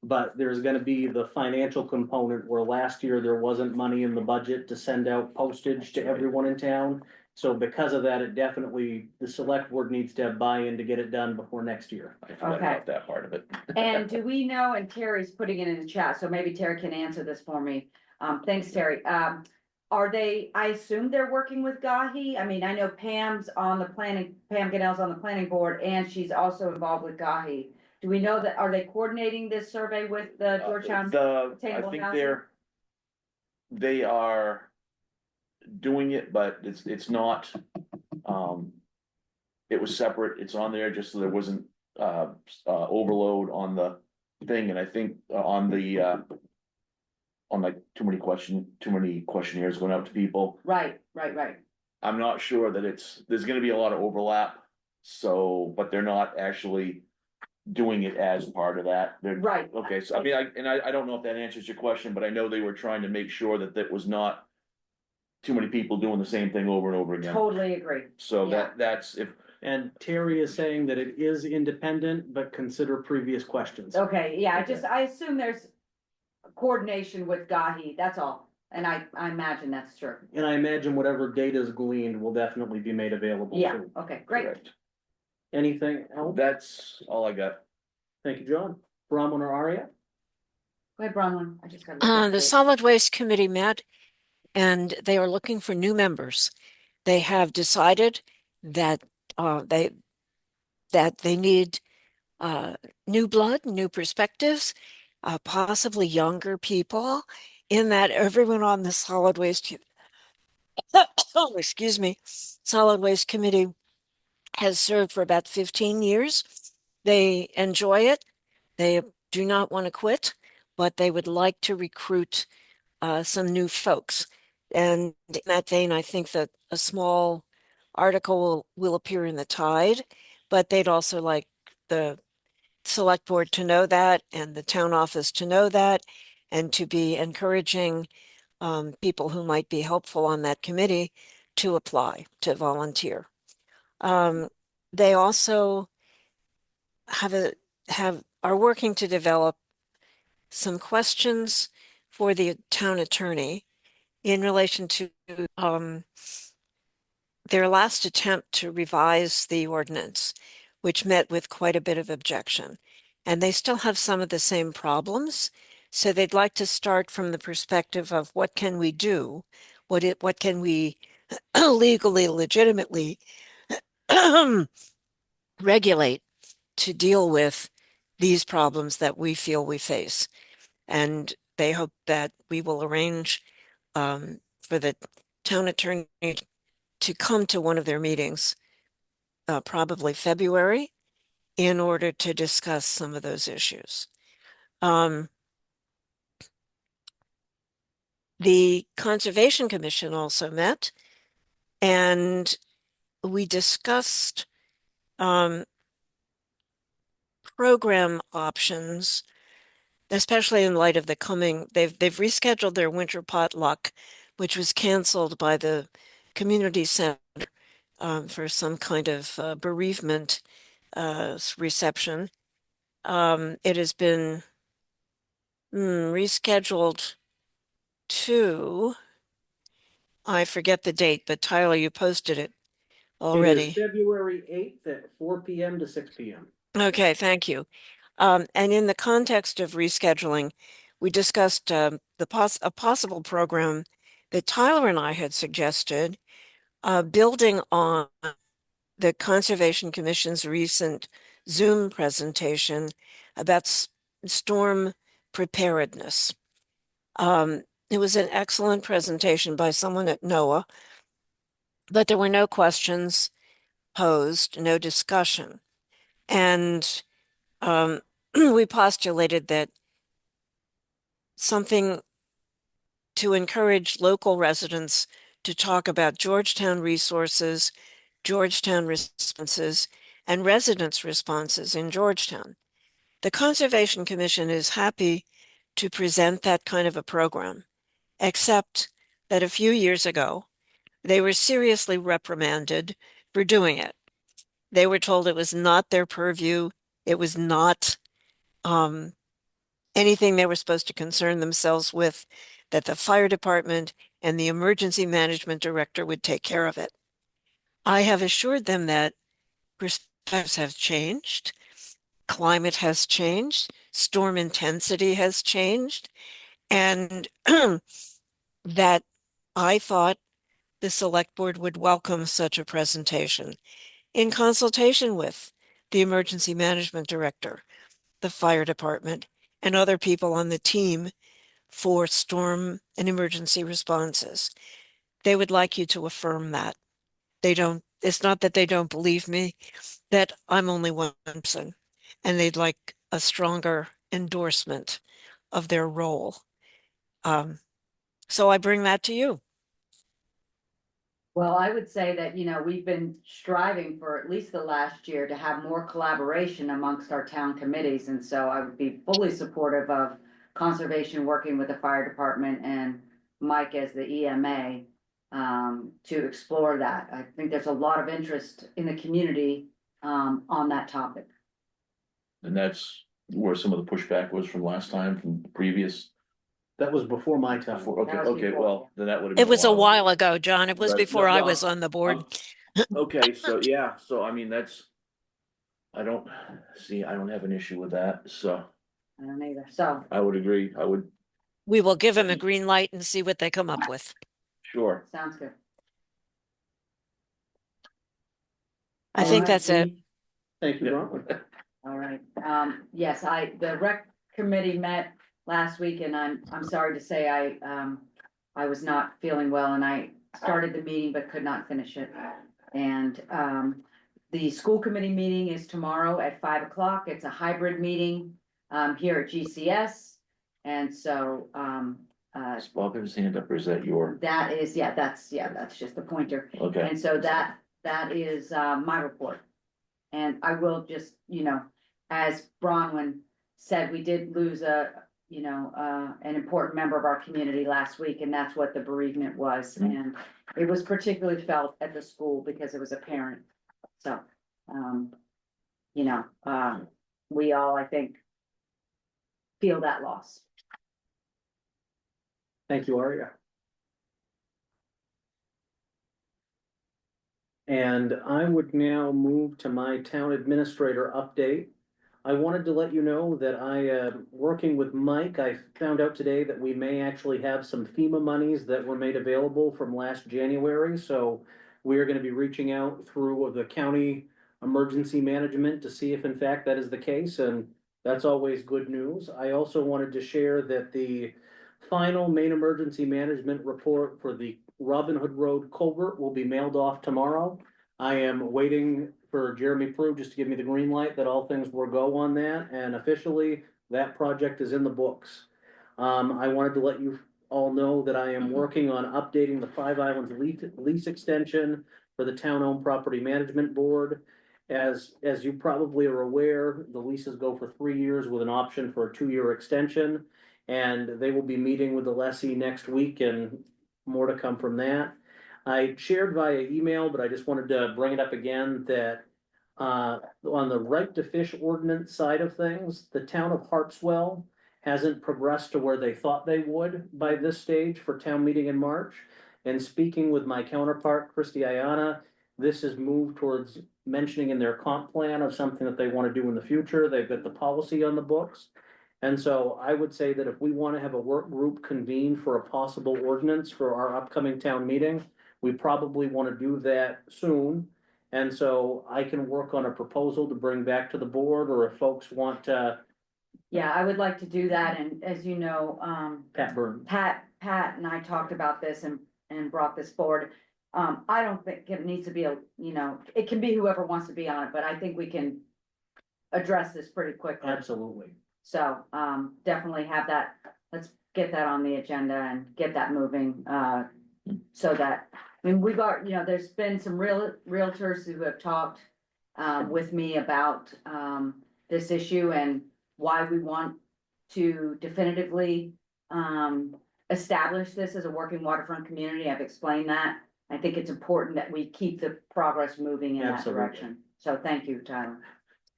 But there's gonna be the financial component where last year there wasn't money in the budget to send out postage to everyone in town. So because of that, it definitely, the select board needs to have buy-in to get it done before next year.
I forgot
Okay.
about that part of it.
And do we know, and Terry's putting it in the chat, so maybe Terry can answer this for me. Thanks, Terry. Are they, I assume they're working with Gahi? I mean, I know Pam Goodell's on the planning board, and she's also involved with Gahi. Do we know that, are they coordinating this survey with the Georgetown?
I
Attainable
think
housing?
they are doing it, but it's not, it was separate, it's on there just so there wasn't, overload on the thing, and I think on like too many questionnaires going out to people.
Right.
I'm not sure that there's gonna be a lot of overlap, so, but they're not actually doing it as part of that. They're,
Right.
okay, so I mean, I don't know if that answers your question, but I know they were trying to make sure that that was not too many people doing the same thing over and over again.
Totally agree.
So
Yeah.
that's if,
And Terry is saying that it is independent, but consider previous questions.
Okay, yeah,
Okay.
I assume there's coordination with Gahi, that's all. And I imagine that's true.
And I imagine whatever data is gleaned will definitely be made available
Yeah,
too.
okay, great.
correct.
Anything else?
That's all I got.
Thank you, John. Bronwyn or Aria?
Go ahead, Bronwyn. I just got.
The solid waste committee met and they are looking for new members. They have decided that they need new blood, new perspectives, possibly younger people, in that everyone on the solid waste, oh, excuse me, solid waste committee has served for about 15 years. They enjoy it. They do not want to quit, but they would like to recruit some new folks. And in that vein, I think that a small article will appear in the Tide, but they'd also like the select board to know that and the town office to know that and to be encouraging people who might be helpful on that committee to apply, to volunteer. They also are working to develop some questions for the town attorney in relation to their last attempt to revise the ordinance, which met with quite a bit of objection. And they still have some of the same problems. So they'd like to start from the perspective of what can we do? What can we legally, legitimately regulate to deal with these problems that we feel we face? And they hope that we will arrange for the town attorney to come to one of their meetings, probably February, in order to discuss some of those issues. The Conservation Commission also met, and we discussed program options, especially in light of the coming, they've rescheduled their winter potluck, which was canceled by the community center for some kind of bereavement reception. It has been rescheduled to, I forget the date, but Tyler, you posted it
It is
already.
February 8th at 4 p.m. to 6 p.m.
Okay, thank you. And in the context of rescheduling, we discussed a possible program that Tyler and I had suggested, building on the Conservation Commission's recent Zoom presentation about storm preparedness. It was an excellent presentation by someone at NOAA, but there were no questions posed, no discussion. And we postulated that something to encourage local residents to talk about Georgetown resources, Georgetown responses, and residents' responses in Georgetown. The Conservation Commission is happy to present that kind of a program, except that a few years ago, they were seriously reprimanded for doing it. They were told it was not their purview. It was not anything they were supposed to concern themselves with, that the fire department and the emergency management director would take care of it. I have assured them that perspectives have changed, climate has changed, storm intensity has changed, and that I thought the select board would welcome such a presentation in consultation with the emergency management director, the fire department, and other people on the team for storm and emergency responses. They would like you to affirm that. It's not that they don't believe me, that I'm only one person, and they'd like a stronger endorsement of their role. So I bring that to you.
Well, I would say that, we've been striving for at least the last year to have more collaboration amongst our town committees. And so I would be fully supportive of conservation working with the fire department and Mike as the EMA to explore that. I think there's a lot of interest in the community on that topic.
And that's where some of the pushback was from last time, from the previous.
That was before my time.
Okay,
That was
okay,
before.
well, then that would have been.
It was a while ago, John. It was
Right,
before
no,
I
no,
was on the board.
Okay, so yeah, so I mean, I don't have an issue with that, so
I don't either. So,
I would agree,
We will give them a green light and see what they come up with.
sure.
sounds good.
I think that's it.
Thank you,
Yeah.
Bronwyn.
All right, yes, the rec committee met last week and I'm sorry to say I was not feeling well and I started the meeting but could not finish it. And, the school committee meeting is tomorrow at 5 o'clock. It's a hybrid meeting, here at GCS. And so,
Is Bob have his hand up or is that your,
that is, that's just the pointer.
okay,
And so that is, my report. And I will just, as Bronwyn said, we did lose an important member of our community last week, and that's what the bereavement was. And it was particularly felt at the school because it was a parent. So, we all, I think, feel that loss.
Thank you, Aria. And I would now move to my town administrator update. I wanted to let you know that working with Mike, I found out today that we may actually have some FEMA monies that were made available from last January. So we are going to be reaching out through the county emergency management to see if in fact that is the case. And that's always good news. I also wanted to share that the final main emergency management report for the Robin Hood Road culvert will be mailed off tomorrow. I am waiting for Jeremy Prue just to give me the green light that all things will go on that, and officially that project is in the books. I wanted to let you all know that I am working on updating the Five Islands lease extension for the town-owned property management board. As you probably are aware, the leases go for 3 years with an option for a 2-year extension. And they will be meeting with the lessee next week and more to come from that. I shared via email, but I just wanted to bring it up again that on the right to fish ordinance side of things, the town of Harpswell hasn't progressed to where they thought they would by this stage for town meeting in March. And speaking with my counterpart, Christy Ayana, this has moved towards mentioning in their comp plan of something that they want to do in the future. They've got the policy on the books. And so I would say that if we want to have a work group convene for a possible ordinance for our upcoming town meeting, we probably want to do that soon. And so I can work on a proposal to bring back to the board, or if folks want to.
Yeah, I would like to do that. And as you know,
Pat Byrne.
Pat and I talked about this and brought this forward. I don't think it needs to be it can be whoever wants to be on it, but I think we can address this pretty quickly.
Absolutely.
So, definitely have that, let's get that on the agenda and get that moving, so that, we've got, there's been some realtors who have talked, with me about, this issue and why we want to definitively, establish this as a working waterfront community. I've explained that. I think it's important that we keep the progress moving in that
Absolutely.
direction. So thank you, Tyler.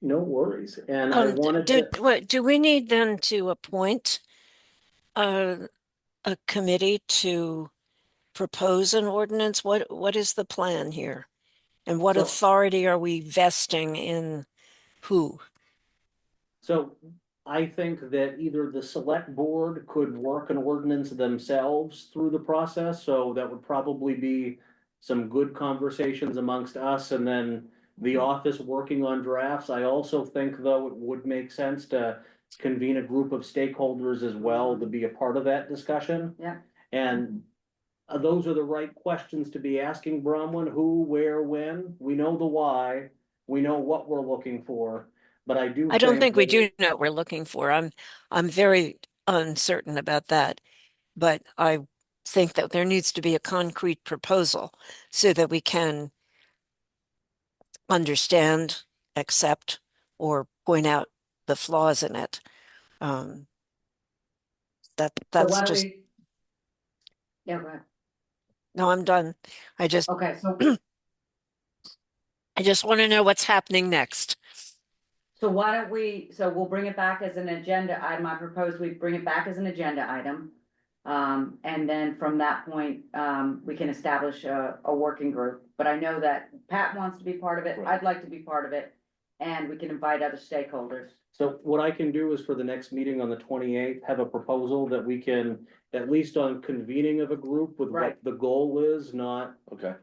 No worries. And I wanted to.
Do we need then to appoint a committee to propose an ordinance? What is the plan here? And what
So-
authority are we vesting in who?
So I think that either the select board could work an ordinance themselves through the process, so that would probably be some good conversations amongst us and then the office working on drafts. I also think, though, it would make sense to convene a group of stakeholders as well to be a part of that discussion.
Yeah.
And those are the right questions to be asking, Bronwyn: who, where, when. We know the why, we know what we're looking for, but I
don't think we
that-
do know what we're looking for. I'm very uncertain about that, but I think that there needs to be a concrete proposal so that we can understand, accept, or point out the flaws in it.
So
That's
why don't
just,
we? Yeah, go ahead.
no, I'm done. I just
Okay, so
want to know what's happening next.
why don't we, so we'll bring it back as an agenda item. I propose we bring it back as an agenda item. And then from that point, we can establish a working group. But I know that Pat wants to be part of it.
Right.
I'd like to be part of it. And we can invite other stakeholders.
So what I can do is for the next meeting on the 28th, have a proposal that we can, at least on convening of a group with what
Right.
the goal is, not,
okay,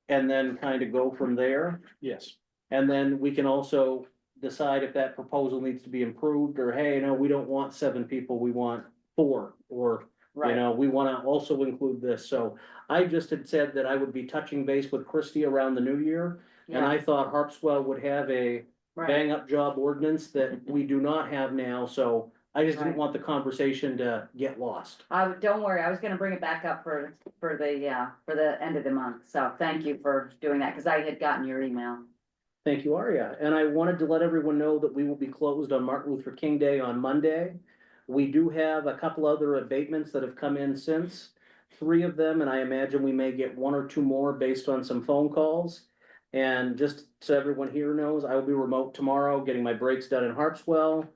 and then kind of go from there.
yes,
And then we can also decide if that proposal needs to be improved, or hey, no, we don't want 7 people, we want 4, or you
Right,
know, we wanna also include this, so I just had said that I would be touching base with Christie around the new year. And
yeah,
I thought Harpswell would have a
right,
bang up job ordinance that we do not have now, so I just didn't
Right.
want the conversation to get lost.
don't worry, I was gonna bring it back up for the end of the month, so thank you for doing that, cause I had gotten your email.
Thank you, Aria, and I wanted to let everyone know that we will be closed on Martin Luther King Day on Monday. We do have a couple other abatements that have come in since, 3 of them, and I imagine we may get 1 or 2 more based on some phone calls. And just so everyone here knows, I will be remote tomorrow, getting my breaks done in Harpswell.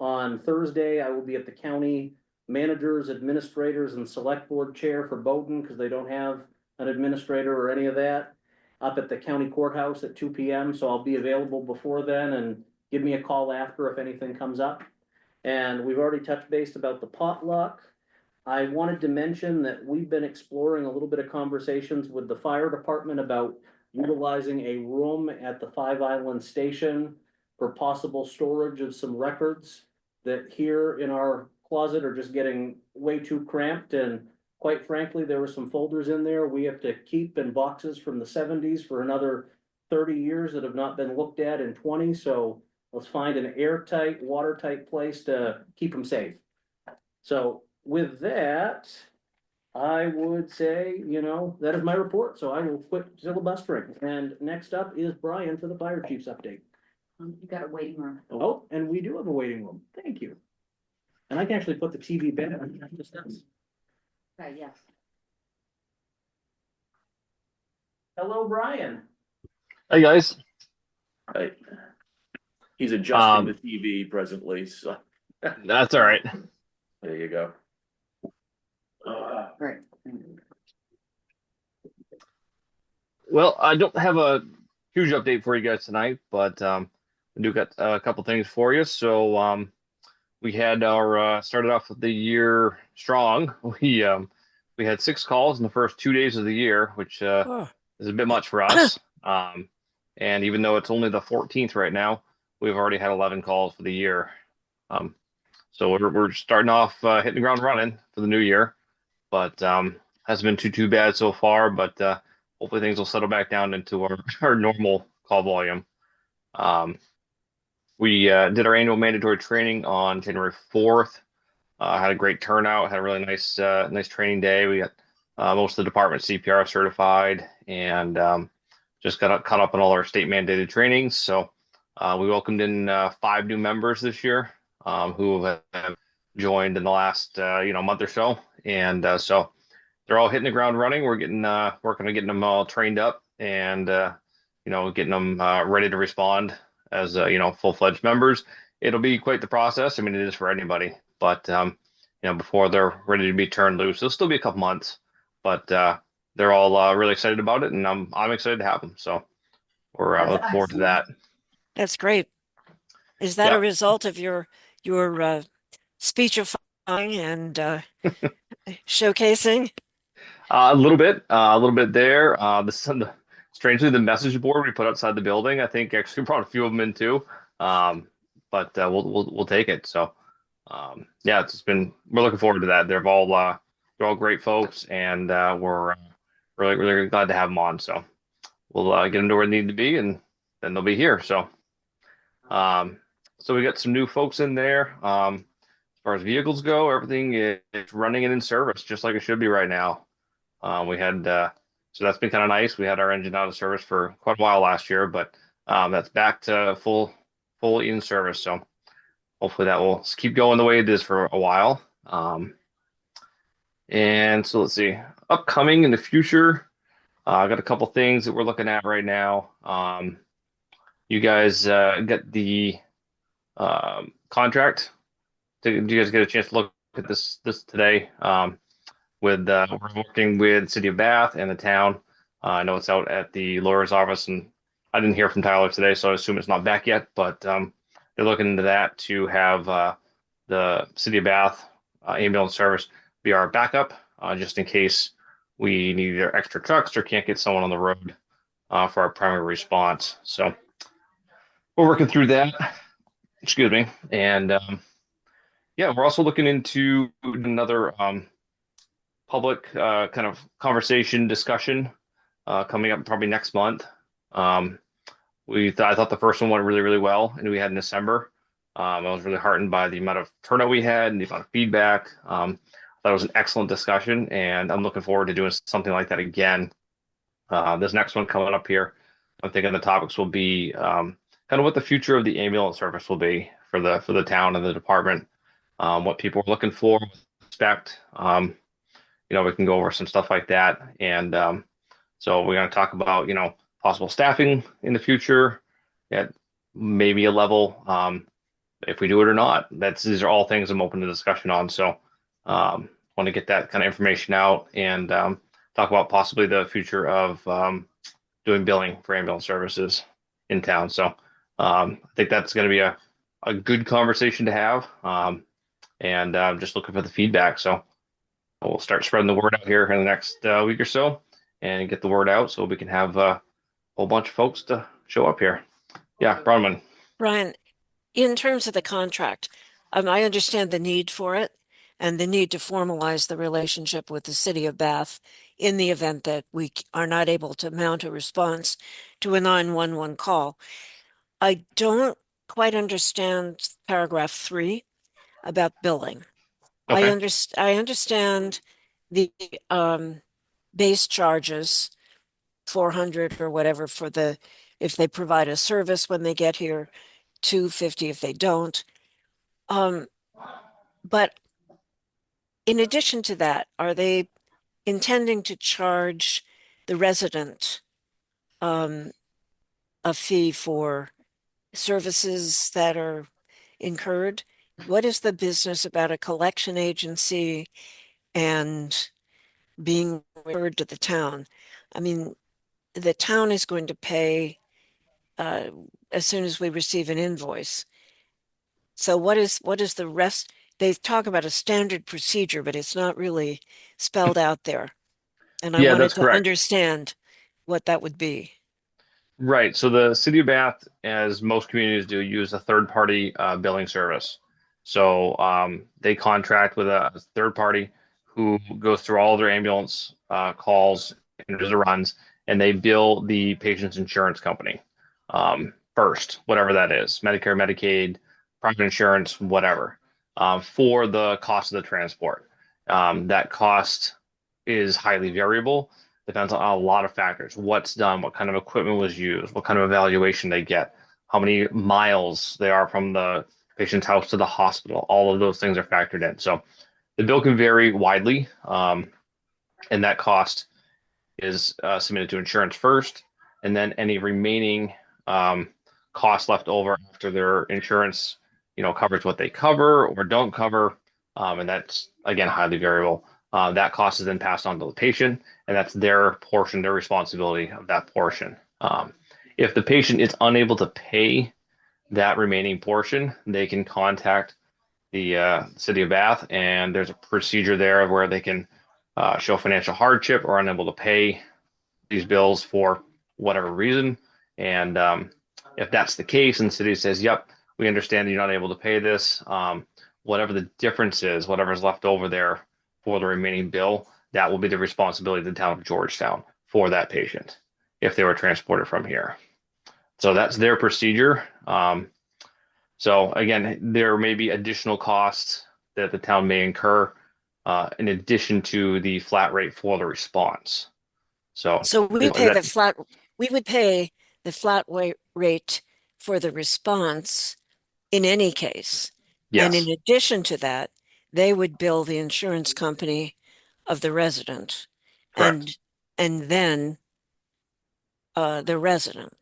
On Thursday, I will be at the county managers, administrators, and select board chair for Bowden, because they don't have an administrator or any of that, up at the county courthouse at 2 p.m. So I'll be available before then, and give me a call after if anything comes up. And we've already touched base about the potluck. I wanted to mention that we've been exploring a little bit of conversations with the fire department about utilizing a room at the Five Island Station for possible storage of some records that here in our closet are just getting way too cramped, and quite frankly, there were some folders in there we have to keep in boxes from the 70s for another 30 years that have not been looked at in 20, so let's find an airtight, watertight place to keep them safe. So with that, I would say, you know, that is my report, so I will quit filibustering. And next up is Brian for the fire chief's update.
You got a waiting room.
Oh, and we do have a waiting room. Thank you. And I can actually put the TV back.
Okay, yes.
Hello, Brian.
Hey guys,
Right. He's adjusting the TV presently, so
that's all right.
there you go.
Right.
Well, I don't have a huge update for you guys tonight, but I do got a couple things for you. So we had our started off the year strong. We had 6 calls in the first 2 days of the year, which
Oh,
is a bit much for us. And even though it's only the 14th right now, we've already had 11 calls for the year. So we're starting off hitting the ground running for the new year, but hasn't been too bad so far. But hopefully things will settle back down into our normal call volume. We did our annual mandatory training on January 4th. Had a great turnout. Had a really nice training day. We got most of the department CPR certified, and just got caught up on all our state mandated trainings. So we welcomed in 5 new members this year who have joined in the last month or so, and so they're all hitting the ground running. We're getting working on getting them all trained up, and getting them ready to respond as full-fledged members. It'll be quite the process. I mean, it is for anybody, but before they're ready to be turned loose, it'll still be a couple months, but they're all really excited about it, and I'm excited to have them. So we're
That's
looking forward to that.
that's great. Is that
Yeah.
a result of your speechifying and showcasing?
A little bit there. Strangely, the message board we put outside the building, I think actually brought a few of them in too. But we'll take it. So yeah, we're looking forward to that. They're all great folks, and we're really glad to have them on. So we'll get them to where they need to be, and then they'll be here. So so we got some new folks in there. As far as vehicles go, everything is running and in service just like it should be right now. So that's been kind of nice. We had our engine out of service for quite a while last year, but that's back to full in service. So hopefully that will keep going the way it is for a while. And so let's see, upcoming in the future, I got a couple things that we're looking at right now. You guys get the contract. Did you guys get a chance to look at this today? We're working with City of Bath and the town. I know it's out at the lawyer's office, and I didn't hear from Tyler today, so I assume it's not back yet. But they're looking into that to have the City of Bath ambulance service be our backup, just in case we need either extra trucks or can't get someone on the road for our primary response. So we're working through that. Excuse me. And yeah, we're also looking into another public kind of conversation discussion coming up probably next month. I thought the first one went really, really well, and we had in December. I was really heartened by the amount of turnout we had and the amount of feedback. I thought it was an excellent discussion, and I'm looking forward to doing something like that again. This next one coming up here, I'm thinking the topics will be kind of what the future of the ambulance service will be for the town and the department, what people are looking for, expect. We can go over some stuff like that, and so we're going to talk about possible staffing in the future at maybe a level, if we do it or not. These are all things I'm open to discussion on. So want to get that kind of information out and talk about possibly the future of doing billing for ambulance services in town. So I think that's going to be a good conversation to have, and I'm just looking for the feedback. So we'll start spreading the word out here in the next week or so and get the word out so we can have a whole bunch of folks to show up here. Yeah, Bronwyn.
Brian, in terms of the contract, I understand the need for it and the need to formalize the relationship with the city of Bath in the event that we are not able to mount a response to a 911 call. I don't quite understand paragraph 3 about billing.
Okay.
I understand the base charges, 400 or whatever if they provide a service when they get here, 250 if they don't. But in addition to that, are they intending to charge the resident a fee for services that are incurred? What is the business about a collection agency and being referred to the town? I mean, the town is going to pay as soon as we receive an invoice. So what is the rest? They talk about a standard procedure, but it's not really spelled out there. And I
Yeah,
wanted
that's
to
correct.
understand what that would be.
Right. So the city of Bath, as most communities do, use a third-party billing service. So they contract with a third party who goes through all their ambulance calls and does the runs, and they bill the patient's insurance company first, whatever that is, Medicare, Medicaid, private insurance, whatever, for the cost of the transport. That cost is highly variable. Depends on a lot of factors. What's done, what kind of equipment was used, what kind of evaluation they get, how many miles they are from the patient's house to the hospital. All of those things are factored in. So the bill can vary widely, and that cost is submitted to insurance first, and then any remaining costs left over after their insurance, covers what they cover or don't cover, and that's again highly variable. That cost is then passed on to the patient, and that's their portion, their responsibility of that portion. If the patient is unable to pay that remaining portion, they can contact the city of Bath, and there's a procedure there where they can show financial hardship or unable to pay these bills for whatever reason. And if that's the case, and the city says, "Yep, we understand you're not able to pay this," whatever the difference is, whatever's left over there for the remaining bill, that will be the responsibility of the town of Georgetown for that patient if they were transported from here. So that's their procedure. So again, there may be additional costs that the town may incur in addition to the flat rate for the response. So
we would pay the flat rate for the response in any case. And
yes,
in addition to that, they would bill the insurance company of the resident
correct.
and then the resident.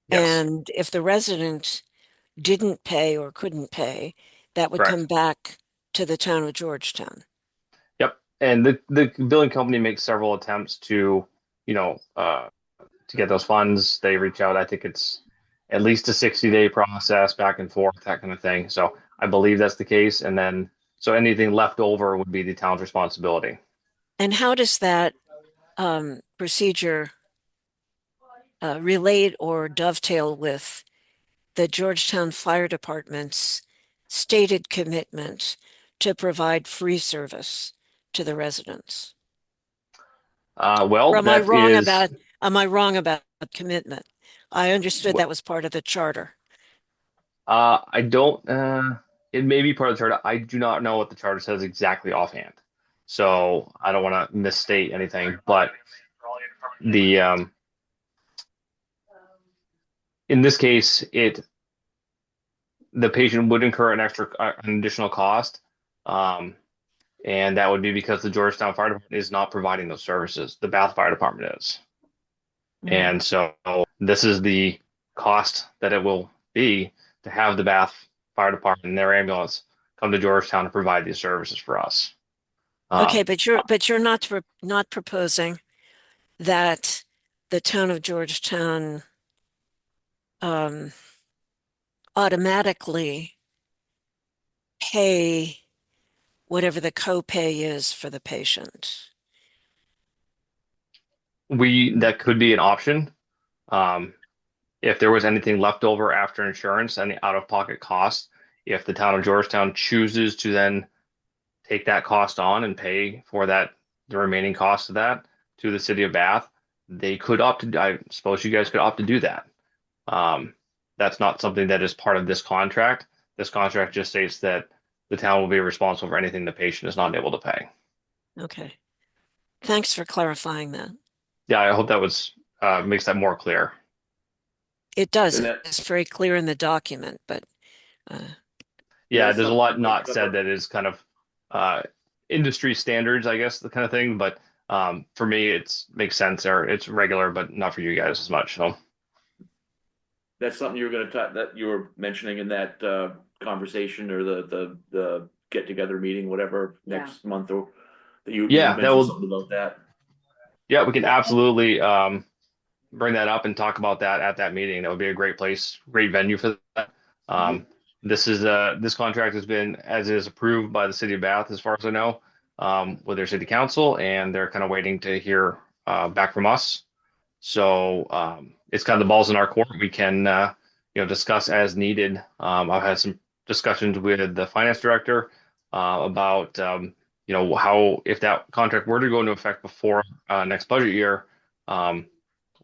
Yes,
And if the resident didn't pay or couldn't pay, that would
correct.
come back to the town of Georgetown.
Yep. And the billing company makes several attempts to get those funds. They reach out. I think it's at least a 60-day process back and forth, that kind of thing. So I believe that's the case. And then, so anything left over would be the town's responsibility.
And how does that procedure relate or dovetail with the Georgetown Fire Department's stated commitment to provide free service to the residents?
Well,
Or
that is,
am I wrong about commitment? I understood that was part of the charter.
I don't, it may be part of the charter. I do not know what the charter says exactly offhand. So I don't want to misstate anything, but the, in this case, the patient would incur an additional cost. And that would be because the Georgetown Fire Department is not providing those services. The Bath Fire Department is. And so this is the cost that it will be to have the Bath Fire Department and their ambulance come to Georgetown to provide these services for us.
Okay, but you're not proposing that the town of Georgetown automatically pay whatever the copay is for the patient.
That could be an option. If there was anything left over after insurance and the out-of-pocket costs, if the town of Georgetown chooses to then take that cost on and pay for the remaining cost of that to the city of Bath, they could opt to, I suppose you guys could opt to do that. That's not something that is part of this contract. This contract just states that the town will be responsible for anything the patient is not able to pay.
Okay. Thanks for clarifying that.
Yeah, I hope that makes that more clear.
It does.
And that-
It's very clear in the document, but
Yeah,
That's
there's a lot
something
not
like-
said that is kind of industry standards, I guess, the kind of thing. But for me, it makes sense, or it's regular, but not for you guys as much. So
That's something you were gonna talk, that you were mentioning in that conversation or the get together meeting, whatever, next month, or that you
Yeah, that
mentioned
will-
something about that.
yeah, we can absolutely bring that up and talk about that at that meeting. That would be a great place, great venue for that. This contract has been as is approved by the city of Bath, as far as I know, with their city council, and they're kind of waiting to hear back from us. So it's kind of the balls in our court. We can discuss as needed. I've had some discussions with the finance director about how, if that contract were to go into effect before next budget year,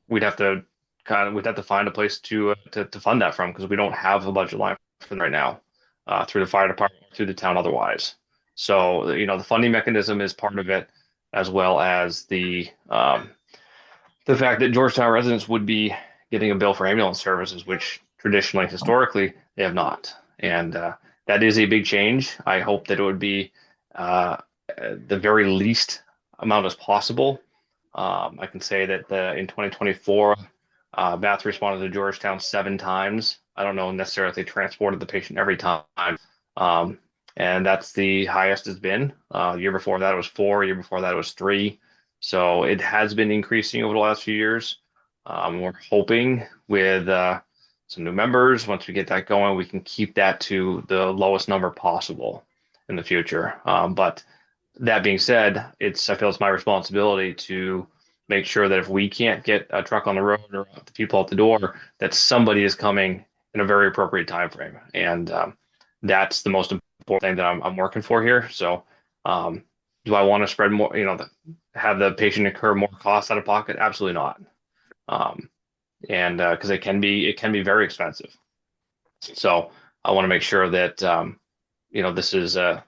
we'd have to find a place to fund that from, because we don't have a budget line for them right now through the fire department, through the town otherwise. So the funding mechanism is part of it, as well as the fact that Georgetown residents would be getting a bill for ambulance services, which traditionally, historically, they have not. And that is a big change. I hope that it would be the very least amount as possible. I can say that in 2024, Bath responded to Georgetown 7 times. I don't know necessarily if they transported the patient every time. And that's the highest it's been. Year before that it was 4, year before that it was 3. So it has been increasing over the last few years. We're hoping with some new members, once we get that going, we can keep that to the lowest number possible in the future. But that being said, I feel it's my responsibility to make sure that if we can't get a truck on the road or the people at the door, that somebody is coming in a very appropriate time frame. And that's the most important thing that I'm working for here. So do I want to spread more, have the patient incur more costs out of pocket? Absolutely not. And because it can be very expensive. So I want to make sure that this is a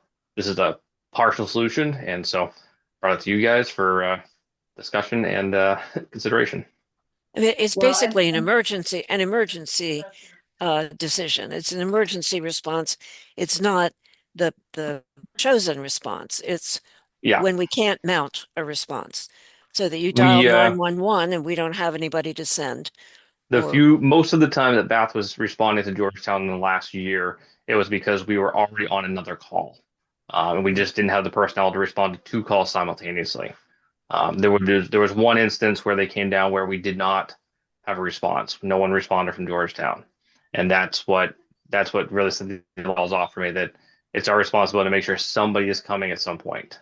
partial solution, and so brought it to you guys for discussion and consideration.
I mean, it's
Well,
basically an emergency decision. It's an emergency response. It's not the chosen response. It's when we can't mount a response, so that you dial 911 and we don't have anybody to send.
Most of the time that Bath was responding to Georgetown in the last year, it was because we were already on another call. And we just didn't have the personnel to respond to 2 calls simultaneously. There was one instance where they came down where we did not have a response. No one responded from Georgetown. And that's what really set the balls off for me, that it's our responsibility to make sure somebody is coming at some point.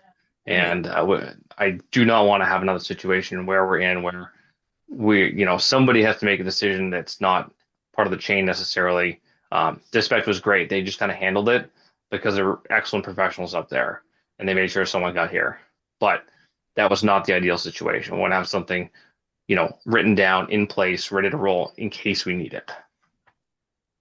And I do not want to have another situation where somebody has to make a decision that's not part of the chain necessarily. Dispatch was great. They just kind of handled it because there were excellent professionals up there, and they made sure someone got here. But that was not the ideal situation. We want to have something, written down in place, ready to roll in case we need it.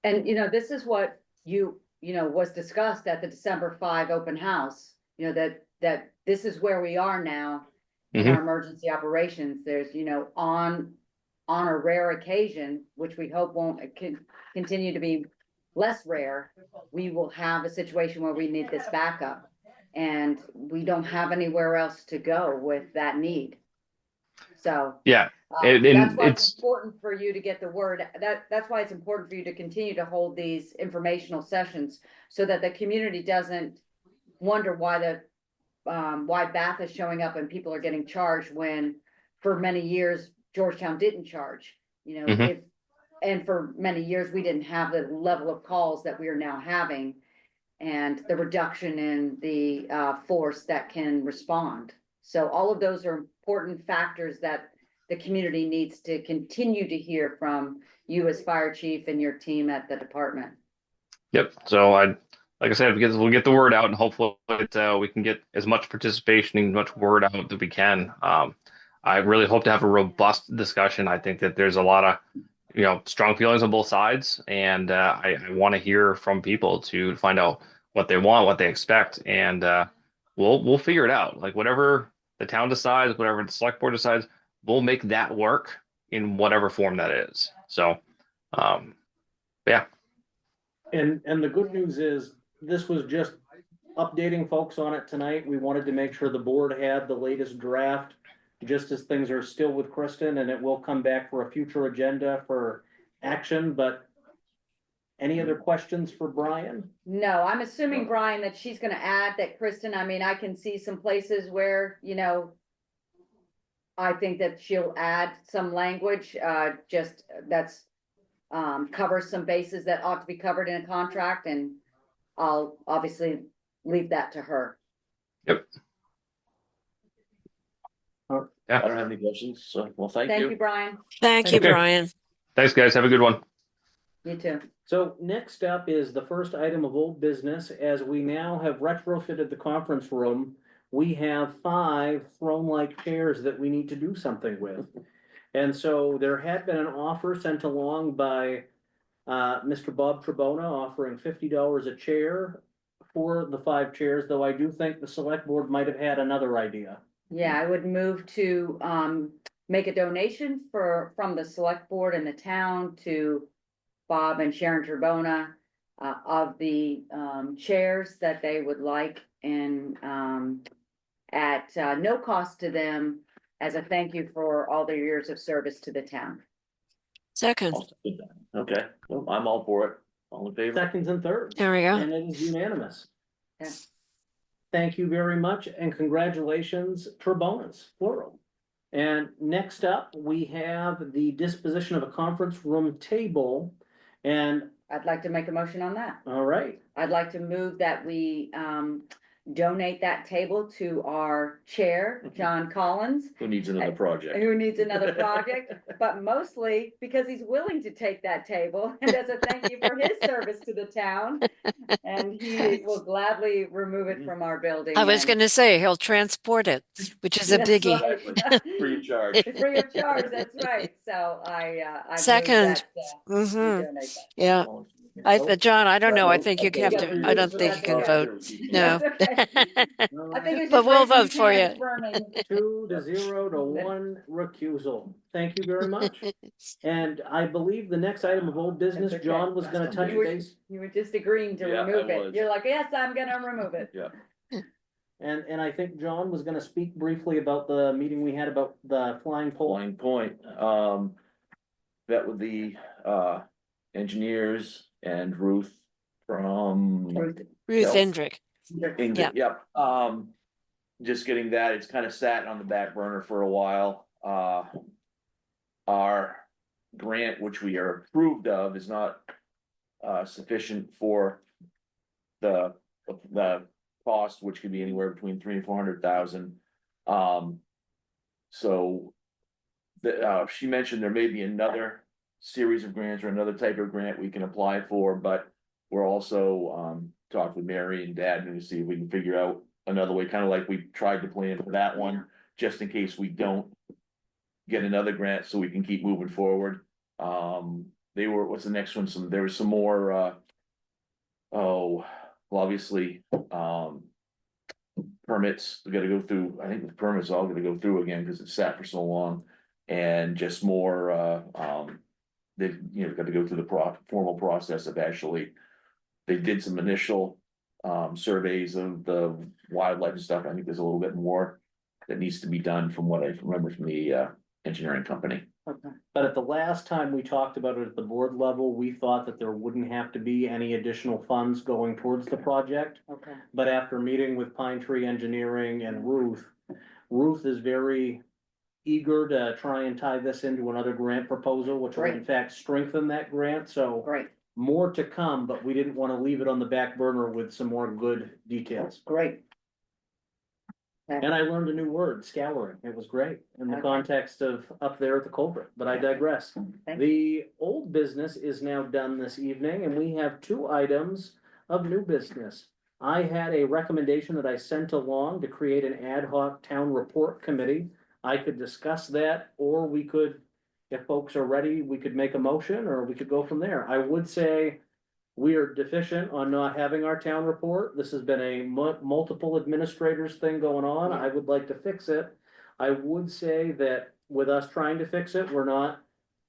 And, this is what was discussed at the December 5 open house, that this is where we are now in our emergency operations. There's, on a rare occasion, which we hope won't continue to be less rare, we will have a situation where we need this backup. And we don't have anywhere else to go with that need. So.
Yeah.
That's why it's important for you to get the word. That's why it's important for you to continue to hold these informational sessions so that the community doesn't wonder why why Bath is showing up and people are getting charged when for many years Georgetown didn't charge. And for many years we didn't have the level of calls that we are now having and the reduction in the force that can respond. So all of those are important factors that the community needs to continue to hear from you as fire chief and your team at the department.
Yep. So like I said, we'll get the word out and hopefully we can get as much participation and much word out that we can. I really hope to have a robust discussion. I think that there's a lot of, strong feelings on both sides, and I want to hear from people to find out what they want, what they expect, and we'll figure it out. Like whatever the town decides, whatever the select board decides, we'll make that work in whatever form that is. So, yeah.
And the good news is, this was just updating folks on it tonight. We wanted to make sure the board had the latest draft, just as things are still with Kristen, and it will come back for a future agenda for action, but any other questions for Brian?
No, I'm assuming, Brian, that she's gonna add that Kristen, I can see some places where, I think that she'll add some language, just that's covers some bases that ought to be covered in a contract, and I'll obviously leave that to her.
Yep.
I don't have any questions, so, well, thank
Thank you,
you.
Brian.
Thank you,
Okay.
Brian.
Thanks, guys. Have a good one.
You too.
So next up is the first item of old business. As we now have retrofitted the conference room, we have 5 throne-like chairs that we need to do something with. And so there had been an offer sent along by Mr. Bob Trebona offering $50 a chair for the 5 chairs, though I do think the select board might have had another idea.
Yeah, I would move to make a donation from the select board and the town to Bob and Sharon Trebona of the chairs that they would like, and at no cost to them, as a thank you for all their years of service to the town.
Second,
Okay, well, I'm all for it. All in favor?
Seconds and thirds.
there we go.
And it is unanimous.
Okay.
Thank you very much, and congratulations, Trebonas, plural. And next up, we have the disposition of a conference room table. And,
I'd like to make a motion on that.
all right,
I'd like to move that we donate that table to our chair, John Collins,
Who needs another project?
who needs another project, but mostly because he's willing to take that table and as a thank you for his service to the town. And he will gladly remove it from our building.
I was
and-
going to say he'll transport it, which is a
That's
biggie.
right.
Free of charge.
Free of charge, that's right. So I move
Second.
that, we
Mhm.
donate that.
Yeah. John, I don't know. I think you have to, I don't think you can vote. No.
That's okay. I think it's
But
just
we'll
raising
vote for you.
hands for me.
2-0 to 1 recusal. Thank you very much. And I believe the next item of old business,
That's okay.
John was gonna touch
You were-
base.
You were just agreeing to
Yeah, I
remove it.
was.
You're like, yes, I'm gonna remove it.
Yeah,
And I think John was gonna speak briefly about the meeting we had about the flying pole.
Flying Point, met with the, engineers and Ruth from
Ruth.
Ruth
Yeah.
Endrick.
England, yep, just getting that, it's kind of sat on the back burner for a while, our grant, which we are approved of, is not sufficient for the cost, which could be anywhere between 300 and 400,000. So she mentioned there may be another series of grants or another type of grant we can apply for, but we're also, talking with Mary and Dad and to see if we can figure out another way, kind of like we tried to plan for that one, just in case we don't get another grant so we can keep moving forward. What's the next one? There was some more, well, obviously, permits, we gotta go through, I think the permits all gonna go through again, cause it's sat for so long. And just more, they, gotta go through the formal process of actually. They did some initial, surveys of the wildlife and stuff, I think there's a little bit more. That needs to be done from what I remember from the, engineering company.
Okay.
But at the last time we talked about it at the board level, we thought that there wouldn't have to be any additional funds going towards the project.
Okay.
But after meeting with Pine Tree Engineering and Ruth is very eager to try and tie this into another grant proposal, which will in
Great.
fact strengthen that grant, so
Great,
more to come, but we didn't want to leave it on the back burner with some more good details.
great.
And I learned a new word, scouring. It was great in the
Okay.
context of up there at the culvert, but I digress.
Thank
The old business is now done this evening and we have 2 items of new business. I had a recommendation that I sent along to create an ad hoc town report committee. I could discuss that, or we could, if folks are ready, we could make a motion or we could go from there. I would say we are deficient on not having our town report. This has been a multiple administrators thing going on. I would like to fix it. I would say that with us trying to fix it, we're not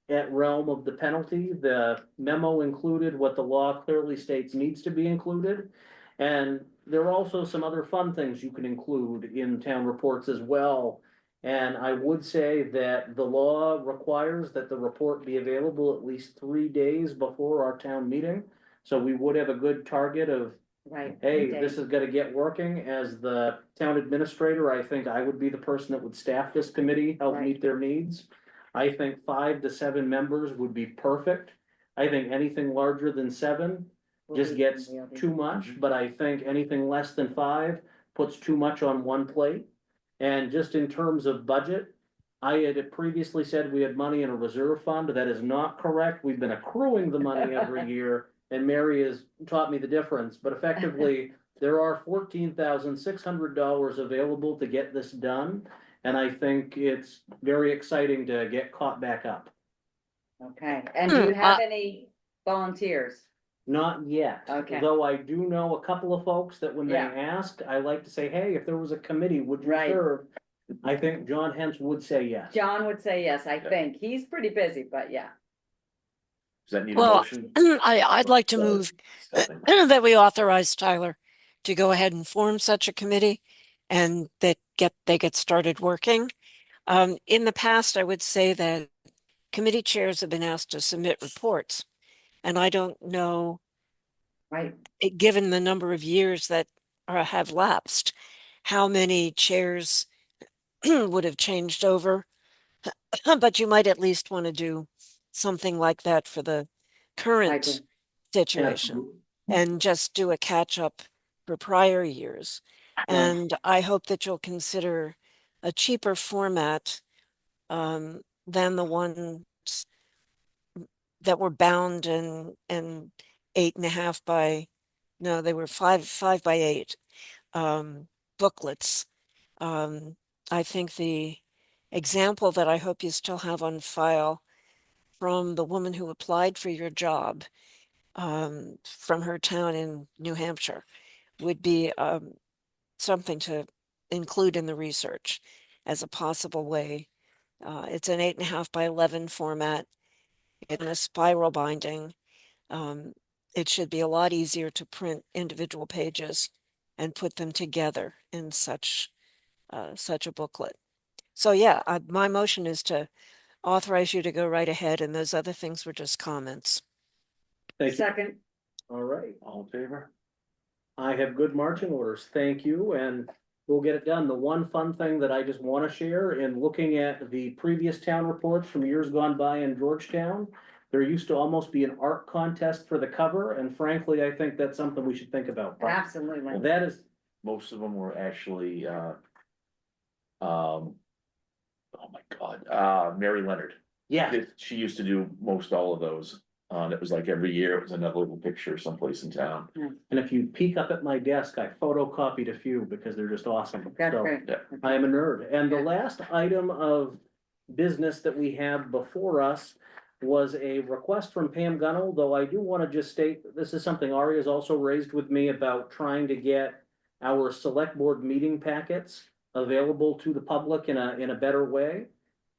at realm of the penalty. The memo included what the law clearly states needs to be included. And there are also some other fun things you can include in town reports as well. And I would say that the law requires that the report be available at least 3 days before our town meeting. So we would have a good target of,
Right.
hey,
Okay.
this is gonna get working. As the town administrator, I think I would be the person that would staff this committee, help
Right.
meet their needs. I think 5 to 7 members would be perfect. I think anything larger than 7 just gets too much, but I think anything less than 5 puts too much on one plate. And just in terms of budget, I had previously said we had money in a reserve fund. That is not correct. We've been accruing the money every year. And Mary has taught me the difference, but effectively, there are $14,600 available to get this done. And I think it's very exciting to get caught back up.
Okay, and do you have any volunteers?
Not yet.
Okay.
Though I do know a couple of folks that when they
Yeah.
ask, I like to say, hey, if there was a committee, would you
Right.
serve? I think John Hens would say yes.
John would say yes, I think. He's pretty busy, but yeah.
Does that need a
Well,
motion?
I'd like to move that we authorize Tyler to go ahead and form such a committee and that they get started working. In the past, I would say that committee chairs have been asked to submit reports. And I don't know,
Right,
given the number of years that have lapsed, how many chairs would have changed over. But you might at least want to do something like that for the
I
current
do.
situation and just do a catch up for prior years. And I hope that you'll consider a cheaper format than the ones that were bound in 8.5 by, no, they were 5 by 8 booklets. I think the example that I hope you still have on file from the woman who applied for your job from her town in New Hampshire would be something to include in the research as a possible way. It's an 8.5 by 11 format in a spiral binding. It should be a lot easier to print individual pages and put them together in such a booklet. So yeah, my motion is to authorize you to go right ahead, and those other things were just comments.
Thank you.
Second,
All right.
All in favor?
I have good marching orders. Thank you, and we'll get it done. The one fun thing that I just want to share in looking at the previous town reports from years gone by in Georgetown, there used to almost be an art contest for the cover, and frankly, I think that's something we should think about.
absolutely.
That is,
Most of them were actually, oh my God, Mary Leonard.
Yeah,
She used to do most all of those. It was like every year, it was another little picture someplace in town.
and if you peek up at my desk, I photocopied a few because they're just awesome.
That's
So,
great.
I am a nerd. And the
Yeah.
last item of business that we have before us was a request from Pam Gunnell, though I do want to just state, that this is something Ari has also raised with me about trying to get our select board meeting packets available to the public in a better way.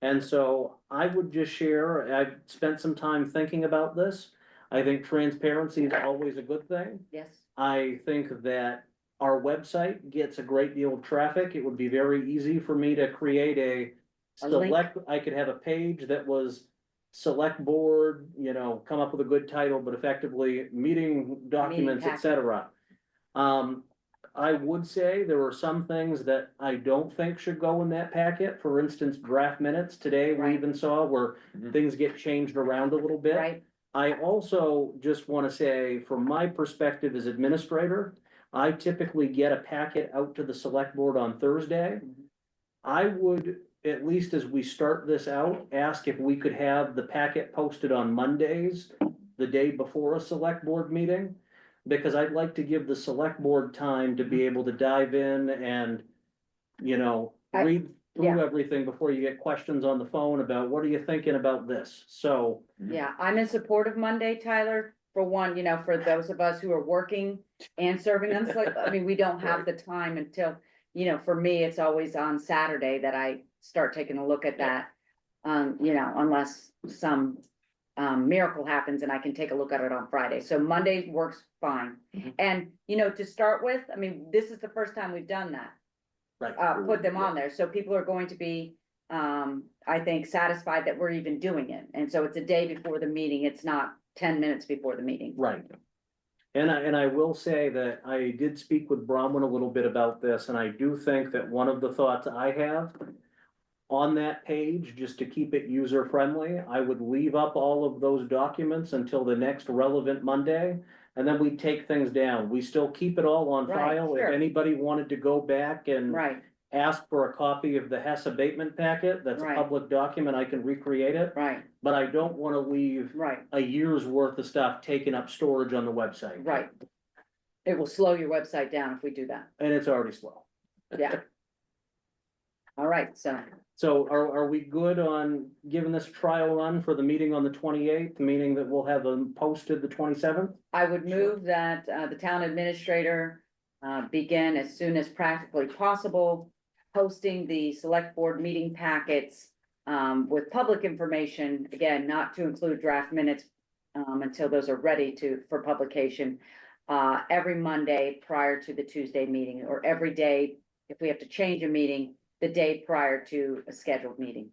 And so I would just share, I've spent some time thinking about this. I think transparency is always a good thing.
Yes,
I think that our website gets a great deal of traffic. It would be very easy for me to create
A link.
I could have a page that was select board, come up with a good title, but effectively meeting documents, et
packet.
cetera. I would say there are some things that I don't think should go in that packet. For instance, draft minutes. Today, we
Right.
even saw where
Mhm.
things get changed around a little bit.
right?
I also just want to say, from my perspective as administrator, I typically get a packet out to the select board on Thursday. I would, at least as we start this out, ask if we could have the packet posted on Mondays, the day before a select board meeting. Because I'd like to give the select board time to be able to dive in and,
I-
read through
yeah.
everything before you get questions on the phone about, what are you thinking about this? So,
Yeah, I'm in support of Monday, Tyler. For one, for those of us who are working and serving on select, I mean, we don't have the time until, for me, it's always on Saturday that I start taking a look at that. Unless some miracle happens and I can take a look at it on Friday. So Monday works fine.
Mhm.
And, to start with, I mean, this is the first time we've done that.
right.
Put them on there, so people are going to be, I think, satisfied that we're even doing it. And so it's a day before the meeting, it's not 10 minutes before the meeting.
Right. And I will say that I did speak with Bronwyn a little bit about this, and I do think that one of the thoughts I have on that page, just to keep it user friendly, I would leave up all of those documents until the next relevant Monday. And then we take things down. We still keep it all on
Right,
file. If
sure.
anybody wanted to go back and
Right,
ask for a copy of the Hess abatement packet, that's a
Right.
public document, I can recreate it.
right,
But I don't wanna leave
right,
a year's worth of stuff taking up storage on the website.
right. It will slow your website down if we do that.
And it's already slow.
Yeah. All right,
So are we good on giving this a trial run for the meeting on the 28th, meaning that we'll have them posted the 27th?
I would move that the town administrator begin as soon as practically possible, posting the select board meeting packets with public information, again, not to include draft minutes until those are ready for publication, every Monday prior to the Tuesday meeting, or every day, if we have to change a meeting, the day prior to a scheduled meeting.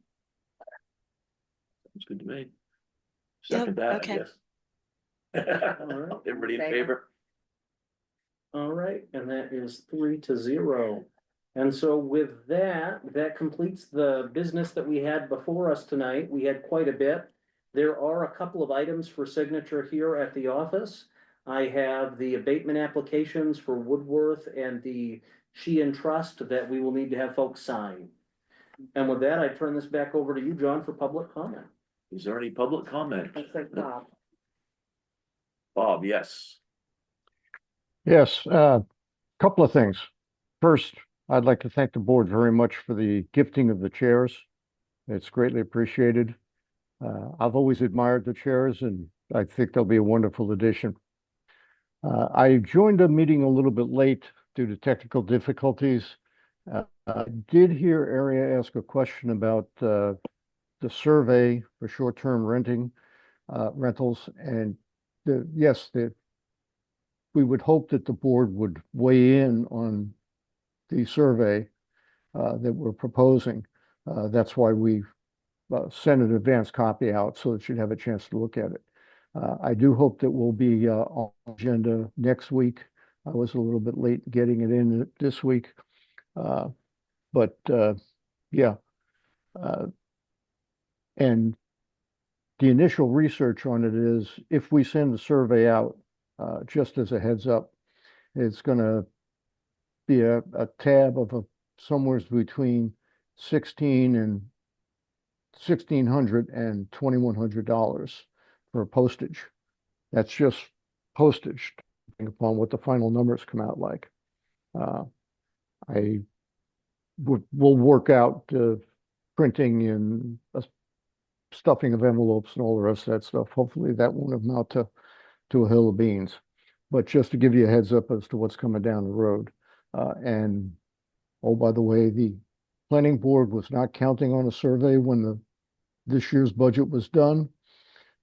It's good to me.
Yep,
Second that, I
okay.
guess.
right.
Everybody in
Favor?
favor?
All right, and that is 3-0. And so with that, that completes the business that we had before us tonight. We had quite a bit. There are a couple of items for signature here at the office. I have the abatement applications for Woodworth and the Sheehan Trust that we will need to have folks sign. And with that, I turn this back over to you, John, for public comment.
Is there any public comment?
That's like Bob.
Bob, yes.
Yes, couple of things. First, I'd like to thank the board very much for the gifting of the chairs. It's greatly appreciated. I've always admired the chairs, and I think they'll be a wonderful addition. I joined the meeting a little bit late due to technical difficulties. I did hear Aria ask a question about the survey for short-term rentals, and we would hope that the board would weigh in on the survey that we're proposing. That's why we sent an advance copy out so that you'd have a chance to look at it. I do hope that we'll be on the agenda next week. I was a little bit late getting it in this week. Yeah. And the initial research on it is, if we send the survey out, just as a heads up, it's gonna be a tab of somewhere between 16 and $1,600 and $2,100 for postage. That's just postage, depending upon what the final numbers come out like. I will work out printing and stuffing of envelopes and all the rest of that stuff. Hopefully that won't amount to a hill of beans. But just to give you a heads up as to what's coming down the road. And oh, by the way, the planning board was not counting on a survey when this year's budget was done.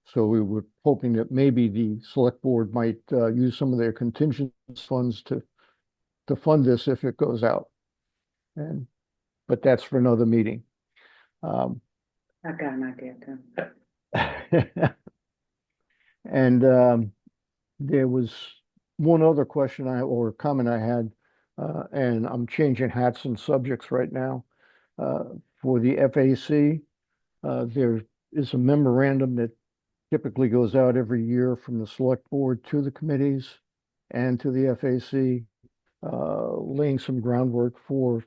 So we were hoping that maybe the select board might use some of their contingent funds to fund this if it goes out. But that's for another meeting.
I've got an idea too.
And there was one other question or comment I had, and I'm changing hats and subjects right now. For the FAC, there is a memorandum that typically goes out every year from the select board to the committees and to the FAC, laying some groundwork for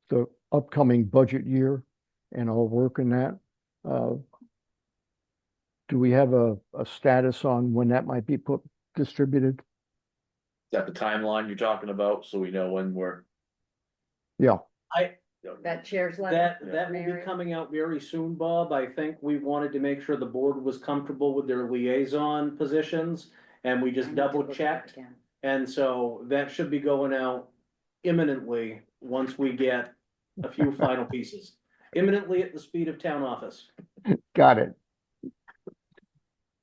the upcoming budget year and our work in that. Do we have a status on when that might be distributed?
Is that the timeline you're talking about? So we know when we're.
Yeah.
That chair's letter.
That will be
Mary?
coming out very soon, Bob. I think we wanted to make sure the board was comfortable with their liaison positions, and we
I
just
need to
double
look at it
checked.
again.
And so that should be going out imminently, once we get a few final pieces. Imminently at the speed of town office.
Got it.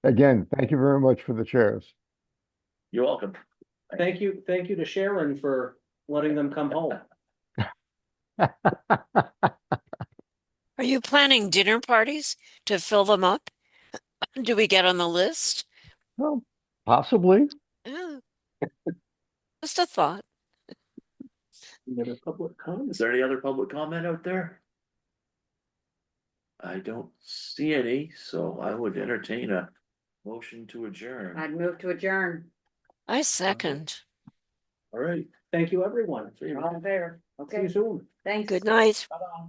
Again, thank you very much for the chairs.
You're welcome.
Thank you to Sharon for letting them come home.
Are you planning dinner parties to fill them up? Do we get on the list?
Well, possibly.
Yeah. Just a thought.
Any other public
Is
comments?
there any other public comment out there? I don't see any, so I would entertain a motion to adjourn.
I'd move to adjourn.
I second.
All right.
Thank you, everyone.
All in favor?
See
Okay,
you soon.
thanks.
Good night.
Bye-bye.